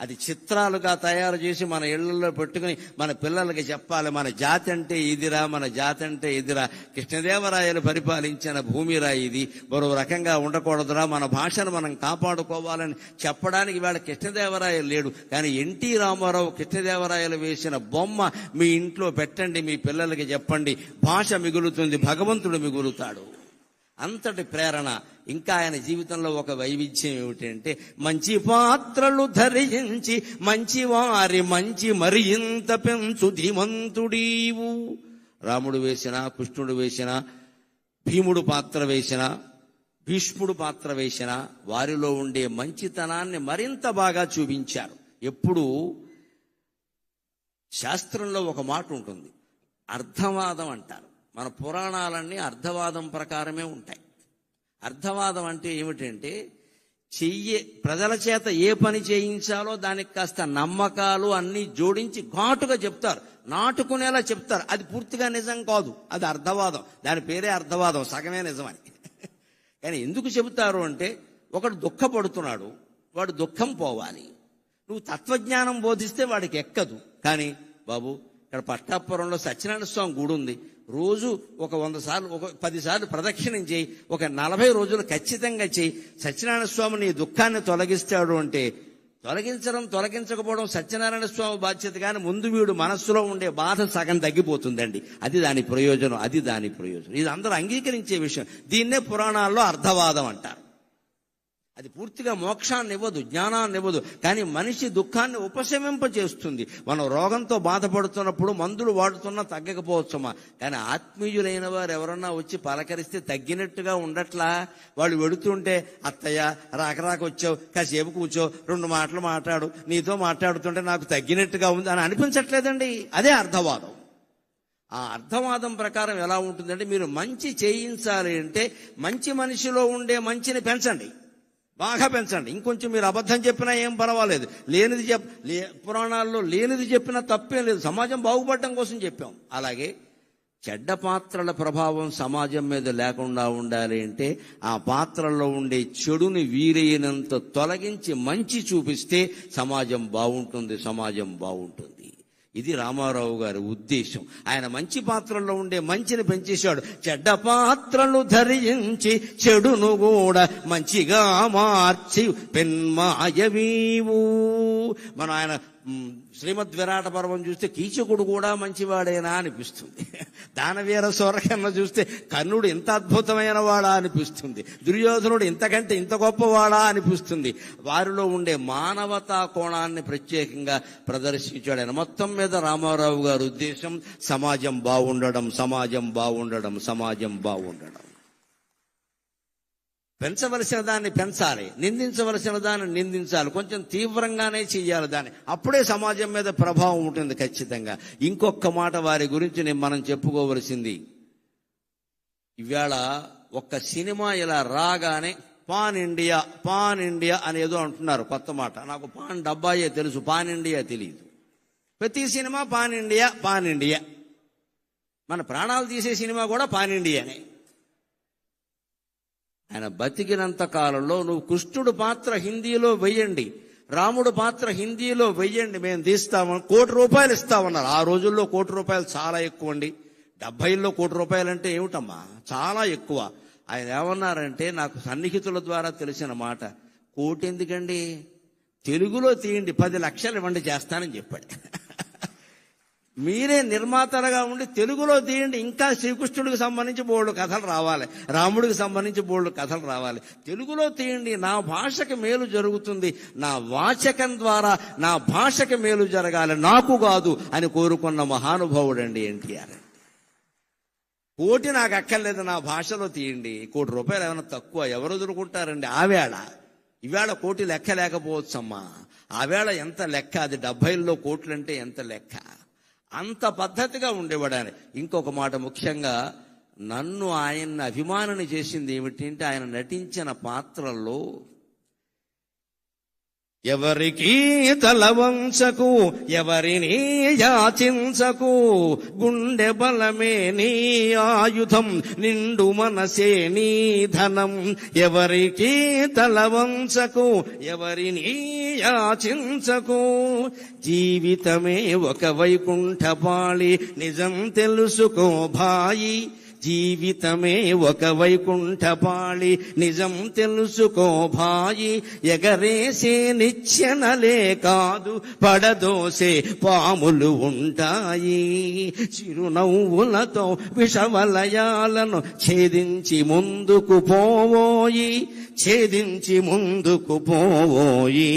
S1: అది చిత్రాలుగా తయారు చేసి మన ఇళ్లలో పెట్టుకుని మన పిల్లలకి చెప్పాలి, మన జాతి అంటే ఇదిరా, మన జాతి అంటే ఇదిరా, కృష్ణదేవరాయలు పరిపాలించిన భూమిరా ఇది, మరో రకంగా ఉండకూడదురా, మన భాషను మనం కాపాడుకోవాలని చెప్పడానికి వేళ కృష్ణదేవరాయలు లేడు. కానీ ఎన్టీ రామారావు కృష్ణదేవరాయలు వేసిన బొమ్మ మీ ఇంట్లో పెట్టండి, మీ పిల్లలకి చెప్పండి, భాష మిగులుతుంది, భగవంతుడు మిగులుతాడు. అంతటి ప్రేరణ. ఇంకా ఆయన జీవితంలో ఒక వైవిధ్యం ఏమిటంటే, మంచి పాత్రలు ధరించి మంచి వారి మంచి మరి ఇంత పెంచు ధీమంతుడీవు. రాముడు వేసిన, కృష్ణుడు వేసిన, భీముడు పాత్ర వేసిన, భీష్ముడు పాత్ర వేసిన వారిలో ఉండే మంచితనాన్ని మరింత బాగా చూపించారు. ఎప్పుడు శాస్త్రంలో ఒక మాట ఉంటుంది, అర్థవాదం అంటారు. మన పురాణాలన్నీ అర్థవాదం ప్రకారమే ఉంటాయి. అర్థవాదం అంటే ఏమిటంటే ప్రజల చేత ఏ పని చేయించాలో దానికి కాస్త నమ్మకాలు అన్ని జోడించి ఘాటుగా చెప్తారు, నాటుకునేలా చెప్తారు. అది పూర్తిగా నిజం కాదు, అది అర్థవాదం. దాని పేరే అర్థవాదం, సగమే నిజమని. కానీ ఎందుకు చెబుతారు అంటే, ఒకడు దుఃఖపడుతున్నాడు, వాడు దుఃఖం పోవాలి. నువ్వు తత్వజ్ఞానం బోధిస్తే వాడికి ఎక్కదు. కానీ బాబు, ఇక్కడ పట్టాపురంలో సత్యనారాయణ స్వామి గుడి ఉంది, రోజు ఒక 100 సార్లు, ఒక 10 సార్లు ప్రదక్షిణం చేయి, ఒక 40 రోజులు ఖచ్చితంగా చేయి. సత్యనారాయణ స్వామి నీ దుఃఖాన్ని తొలగిస్తాడు అంటే, తొలగించకపోవడం సత్యనారాయణ స్వామి బాధ్యత. కానీ ముందు వీడు మనస్సులో ఉండే బాధ సగం తగ్గిపోతుందండి. అది దాని ప్రయోజనం, అది దాని ప్రయోజనం. ఇది అందరూ అంగీకరించే విషయం. దీన్నే పురాణాల్లో అర్థవాదం అంటారు. అది పూర్తిగా మోక్షాన్ని ఇవ్వదు, జ్ఞానాన్ని ఇవ్వదు, కానీ మనిషి దుఃఖాన్ని ఉపశమింపచేస్తుంది. మనం రోగంతో బాధపడుతున్నప్పుడు మందులు వాడుతున్నా తగ్గకపోవచ్చమ్మా, కానీ ఆత్మీయులైన వారు ఎవరన్నా వచ్చి పలకరిస్తే తగ్గినట్టుగా ఉండట్లా. వాళ్ళు వెడుతుంటే, అత్తయ్య రాక వచ్చావు, కాసేపు కూర్చో, 2 మాటలు మాట్లాడు, నీతో మాట్లాడుతుంటే నాకు తగ్గినట్టుగా ఉంది అని అనిపించట్లేదండి. అదే అర్థవాదం. ఆ అర్థవాదం ప్రకారం ఎలా ఉంటుందంటే, మీరు మంచి చేయించాలి అంటే మంచి మనిషిలో ఉండే మంచిని పెంచండి, బాగా పెంచండి. ఇంకొంచెం మీరు అబద్ధం చెప్పినా ఏం పర్వాలేదు, పురాణాల్లో లేనిది చెప్పినా తప్పేం లేదు, సమాజం బాగుపడటం కోసం చెప్పాం. అలాగే చెడ్డ పాత్రల ప్రభావం సమాజం మీద లేకుండా ఉండాలి అంటే, ఆ పాత్రల్లో ఉండే చెడుని వీలైనంత తొలగించి మంచి చూపిస్తే సమాజం బాగుంటుంది, సమాజం బాగుంటుంది. ఇది రామారావు గారి ఉద్దేశం. ఆయన మంచి పాత్రల్లో ఉండే మంచిని పెంచేశాడు. చెడ్డ పాత్రలు ధరించి చెడును కూడా మంచిగా మార్చి పెన్మాయవీవు. మనం ఆయన శ్రీమద్ విరాట పర్వం చూస్తే కీచకుడు కూడా మంచివాడేనా అనిపిస్తుంది. దానవీర సూరకర్ణ చూస్తే కర్ణుడు ఇంత అద్భుతమైన వాడా అనిపిస్తుంది. దుర్యోధనుడు ఇంతకంటే ఇంత గొప్పవాడా అనిపిస్తుంది. వారిలో ఉండే మానవతా కోణాన్ని ప్రత్యేకంగా ప్రదర్శించాడు ఆయన. మొత్తం మీద రామారావు గారి ఉద్దేశం సమాజం బాగుండడం, సమాజం బాగుండడం, సమాజం బాగుండడం. పెంచవలసిన దాన్ని పెంచాలి, నిందించవలసిన దాన్ని నిందించాలి, కొంచెం తీవ్రంగానే చెయ్యాలి దాన్ని. అప్పుడే సమాజం మీద ప్రభావం ఉంటుంది ఖచ్చితంగా. ఇంకొక మాట వారి గురించి మనం చెప్పుకోవలసింది, ఇవాళ ఒక్క సినిమా ఇలా రాగానే పాన్ ఇండియా అనేదో అంటున్నారు, కొత్త మాట. నాకు పాన్ డబ్బాయే తెలుసు, పాన్ ఇండియా తెలియదు. ప్రతి సినిమా పాన్ ఇండియా. మన ప్రాణాలు తీసే సినిమా కూడా పాన్ ఇండియానే. ఆయన బతికినంత కాలంలో నువ్వు కృష్ణుడు పాత్ర హిందీలో వెయ్యండి, రాముడు పాత్ర హిందీలో వెయ్యండి, మేము తీస్తామని ₹1 కోటి ఇస్తామన్నారు. ఆ రోజుల్లో ₹1 కోటి చాలా ఎక్కువ అండి. 70లో ₹1 కోటి అంటే ఏమిటమ్మా, చాలా ఎక్కువ. ఆయన ఏమన్నారంటే, నాకు సన్నిహితుల ద్వారా తెలిసిన మాట, 1 కోటి ఎందుకండి, తెలుగులో తీయండి, 10 లక్షలు ఇవ్వండి చేస్తానని చెప్పాడు. మీరే నిర్మాతలుగా ఉండి తెలుగులో తీయండి, ఇంకా శ్రీకృష్ణుడికి సంబంధించి బోల్డు కథలు రావాలి, రాముడికి సంబంధించి బోల్డు కథలు రావాలి. తెలుగులో తీయండి, నా భాషకి మేలు జరుగుతుంది, నా వాచకం ద్వారా నా భాషకి మేలు జరగాలి, నాకు కాదు అని కోరుకున్న మహానుభావుడు అండి ఎన్టీఆర్. 1 కోటి నాకు అక్కర్లేదు, నా భాషలో తీయండి. ₹1 కోటి ఏమైనా తక్కువ, ఎవరు వదులుకుంటారండి? ఇవాళ 1 కోటి లెక్క లేకపోవచ్చమ్మా. ఆవేళ ఎంత లెక్క, అది 70లో కోట్లంటే ఎంత లెక్క. అంత పద్ధతిగా ఉండేవాడు ఆయన. ఇంకొక మాట, ముఖ్యంగా నన్ను ఆయన్ని అభిమానిని చేసింది ఏమిటంటే, ఆయన నటించిన పాత్రల్లో ఎవరికి తలవంచకు, ఎవరిని యాచించకు, గుండె బలమే నీ ఆయుధం, నిండు మనసే నీ ధనం. ఎవరికి తలవంచకు, ఎవరిని యాచించకు, జీవితమే ఒక వైకుంఠపాళి, నిజం తెలుసుకో భాయి. జీవితమే ఒక వైకుంఠపాళి, నిజం తెలుసుకో భాయి. ఎగరేసే నిచ్చెనలే కాదు, పడదోసే పాములు ఉంటాయి. చిరునవ్వులతో విషవలయాలను ఛేదించి ముందుకు పోవోయి, ఛేదించి ముందుకు పోవోయి.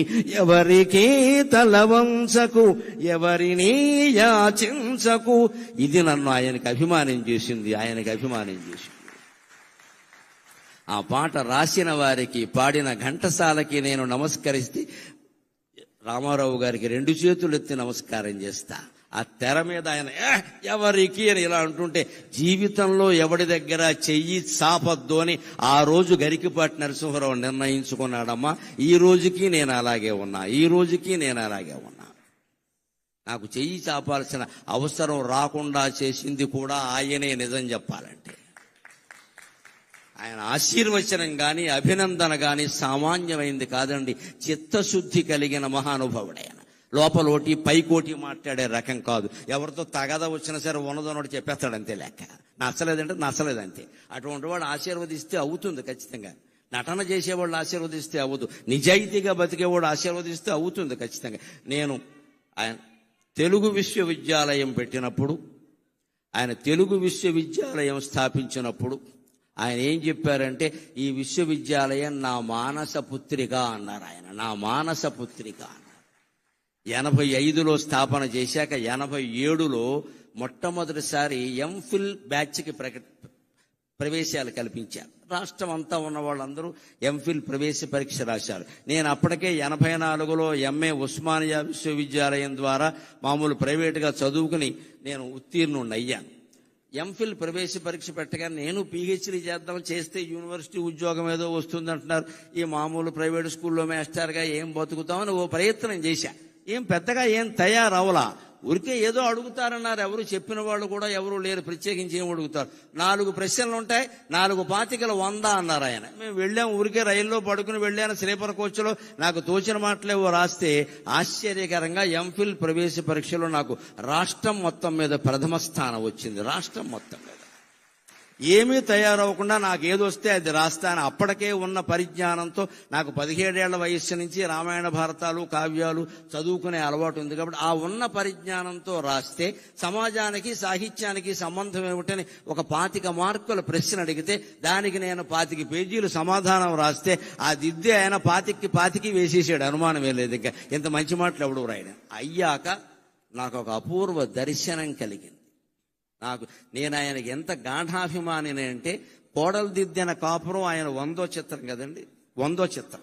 S1: ఎవరికి తలవంచకు, ఎవరిని యాచించకు. ఇది నన్ను ఆయనకి అభిమానం చేసింది, ఆయనకి అభిమానం చేసింది. ఆ పాట రాసిన వారికి, పాడిన ఘంటసాలకి నేను నమస్కరిస్తే, రామారావు గారికి 2 చేతులు ఎత్తి నమస్కారం చేస్తా. ఆ తెర మీద ఆయన ఎవరికి అని ఇలా అంటుంటే జీవితంలో ఎవడి దగ్గర చెయ్యి చాపద్దు అని ఆ రోజు గరికపాటి నరసింహారావు నిర్ణయించుకున్నాడమ్మా. ఈ రోజుకి నేను అలాగే ఉన్నా, ఈ రోజుకి నేను అలాగే ఉన్నా. నాకు చెయ్యి చాపాల్సిన అవసరం రాకుండా చేసింది కూడా ఆయనే, నిజం చెప్పాలంటే. ఆయన ఆశీర్వచనం గాని అభినందన గాని సామాన్యమైంది కాదండి. చిత్తశుద్ధి కలిగిన మహానుభావుడైన. లోపలోటి పైకోటి మాట్లాడే రకం కాదు. ఎవరితో తగద వచ్చినా సరే ఉన్నదన్నోడు చెప్పేస్తాడంతే లెక్క. నచ్చలేదంటే నచ్చలేదంతే. అటువంటి వాడు ఆశీర్వదిస్తే అవుతుంది ఖచ్చితంగా. నటన చేసేవాళ్ళు ఆశీర్వదిస్తే అవ్వదు. నిజాయితీగా బతికేవాడు ఆశీర్వదిస్తే అవుతుంది ఖచ్చితంగా. నేను ఆయన తెలుగు విశ్వవిద్యాలయం పెట్టినప్పుడు, ఆయన తెలుగు విశ్వవిద్యాలయం స్థాపించినప్పుడు ఆయన ఏం చెప్పారంటే, ఈ విశ్వవిద్యాలయం నా మానస పుత్రిక అన్నారు ఆయన. నా మానస పుత్రిక అన్నారు. 85లో స్థాపన చేశాక 87లో మొట్టమొదటిసారి ఎంఫిల్ బ్యాచ్కి ప్రవేశాలు కల్పించారు. రాష్ట్రం అంతా ఉన్న వాళ్ళందరూ ఎంఫిల్ ప్రవేశ పరీక్ష రాశారు. నేను అప్పటికే 84లో ఎంఏ ఉస్మానియా విశ్వవిద్యాలయం ద్వారా మామూలు ప్రైవేటుగా చదువుకుని నేను ఉత్తీర్ణుణ్ణి అయ్యాను. ఎంఫిల్ ప్రవేశ పరీక్ష పెట్టగా నేను పీహెచ్డీ చేద్దాం, చేస్తే యూనివర్సిటీ ఉద్యోగం ఏదో వస్తుందంటున్నారు. ఈ మామూలు ప్రైవేట్ స్కూల్లో మాస్టర్గా ఏం బతుకుతామని ఓ ప్రయత్నం చేశా. ఏం పెద్దగా ఏం తయారవలా. ఊరికే ఏదో అడుగుతారన్నారు. ఎవరు చెప్పిన వాళ్ళు కూడా ఎవరు లేరు. ప్రత్యేకించి ఏం అడుగుతారు? 4 ప్రశ్నలు ఉంటాయి, 4 పాతికలు 100 అన్నారు ఆయన. మేము వెళ్ళాం, ఊరికే రైల్లో పడుకుని వెళ్ళాను స్లీపర్ కోచ్లో. నాకు తోచిన మాటలేవో రాస్తే ఆశ్చర్యకరంగా ఎంఫిల్ ప్రవేశ పరీక్షలో నాకు రాష్ట్రం మొత్తం మీద ప్రథమ స్థానం వచ్చింది. రాష్ట్రం మొత్తం మీద ఏమీ తయారవకుండా నాకు ఏదొస్తే అది రాస్తాను. అప్పటికే ఉన్న పరిజ్ఞానంతో నాకు 17 ఏళ్ల వయస్సు నుంచి రామాయణ భారతాలు కావ్యాలు చదువుకునే అలవాటు ఉంది కాబట్టి ఆ ఉన్న పరిజ్ఞానంతో రాస్తే సమాజానికి సాహిత్యానికి సంబంధం ఏమిటని ఒక 25 మార్కుల ప్రశ్న అడిగితే దానికి నేను 25 పేజీలు సమాధానం రాస్తే ఆ దిద్దే ఆయన 25 వేసేసాడు. అనుమానమే లేదు. ఇంకా ఇంత మంచి మాటలు ఎవడు రాయడం. అయ్యాక నాకు ఒక అపూర్వ దర్శనం కలిగింది. నేను ఆయనకి ఎంత గాఢాభిమానిని అంటే, కోడలు దిద్దిన కాపురం ఆయన 100వ చిత్రం కదండి, 100వ చిత్రం,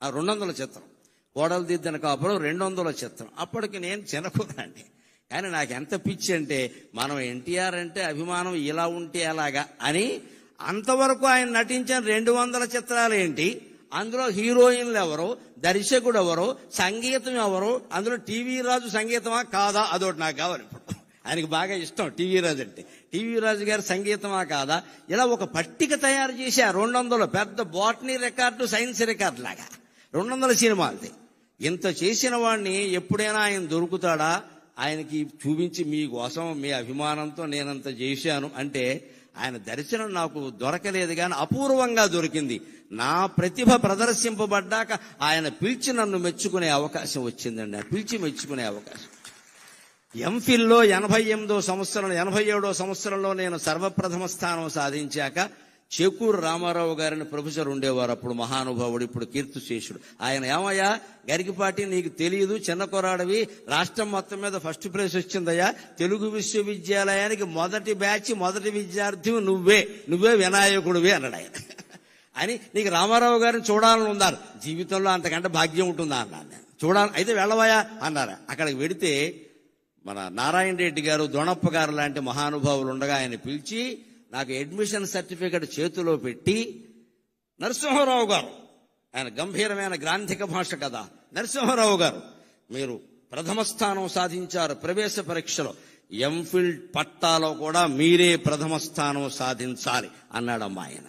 S1: 200ల చిత్రం. కోడలు దిద్దిన కాపురం 200ల చిత్రం. అప్పటికి నేను చిన్నకురాండి. కానీ నాకు ఎంత పిచ్చి అంటే, మనం ఎన్టీఆర్ అంటే అభిమానం ఇలా ఉంటే అలాగా అని అంతవరకు ఆయన నటించిన 200 చిత్రాలు ఏంటి, అందులో హీరోయిన్లు ఎవరు, దర్శకుడు ఎవరు, సంగీతం ఎవరు, అందులో టీవీ రాజు సంగీతమా కాదా, అదొకటి నాకు కావాలి. ఇప్పుడు ఆయనకి బాగా ఇష్టం టీవీ రాజు అంటే. టీవీ రాజు గారి సంగీతమా కాదా, ఇలా ఒక పట్టిక తయారు చేశా. 200 పెద్ద బాటనీ రికార్డు, సైన్స్ రికార్డు లాగా 200 సినిమాలది. ఇంత చేసిన వాడిని ఎప్పుడైనా ఆయన దొరుకుతాడా? ఆయనకి చూపించి మీకోసం మీ అభిమానంతో నేనంత చేశాను అంటే ఆయన దర్శనం నాకు దొరకలేదు, కానీ అపూర్వంగా దొరికింది. నా ప్రతిభ ప్రదర్శింపబడ్డాక ఆయన పిలిచి నన్ను మెచ్చుకునే అవకాశం వచ్చిందండి. పిలిచి మెచ్చుకునే అవకాశం. ఎంఫిల్లో 87వ సంవత్సరంలో నేను సర్వప్రథమ స్థానం సాధించాక చేకూరు రామారావు గారిని ప్రొఫెసర్ ఉండేవారు. అప్పుడు మహానుభావుడు, ఇప్పుడు కీర్తిశేషుడు. ఆయన ఏమయ్యా గరికపాటి, నీకు తెలియదు, చిన్న కొరాడవి, రాష్ట్రం మొత్తం మీద ఫస్ట్ ప్రైజ్ వచ్చిందయ్యా, తెలుగు విశ్వవిద్యాలయానికి మొదటి బ్యాచ్ మొదటి విద్యార్థి నువ్వే వినాయకుడివి అన్నాడు ఆయన. అని నీకు రామారావు గారిని చూడాలని ఉన్నారు, జీవితంలో అంతకంటే భాగ్యం ఉంటుందా అన్నాను నేను. చూడాలి అయితే వెళ్ళవయా అన్నారు. అక్కడికి వెడితే మన నారాయణ రెడ్డి గారు, దొణప్ప గారు లాంటి మహానుభావులు ఉండగా ఆయన పిలిచి నాకు అడ్మిషన్ సర్టిఫికెట్ చేతిలో పెట్టి, నరసింహారావు గారు, ఆయన గంభీరమైన గ్రాంధిక భాష కదా, నరసింహారావు గారు మీరు ప్రథమ స్థానం సాధించారు ప్రవేశ పరీక్షలో, ఎంఫిల్ పట్టాలో కూడా మీరే ప్రథమ స్థానం సాధించాలి అన్నాడమ్మా ఆయన.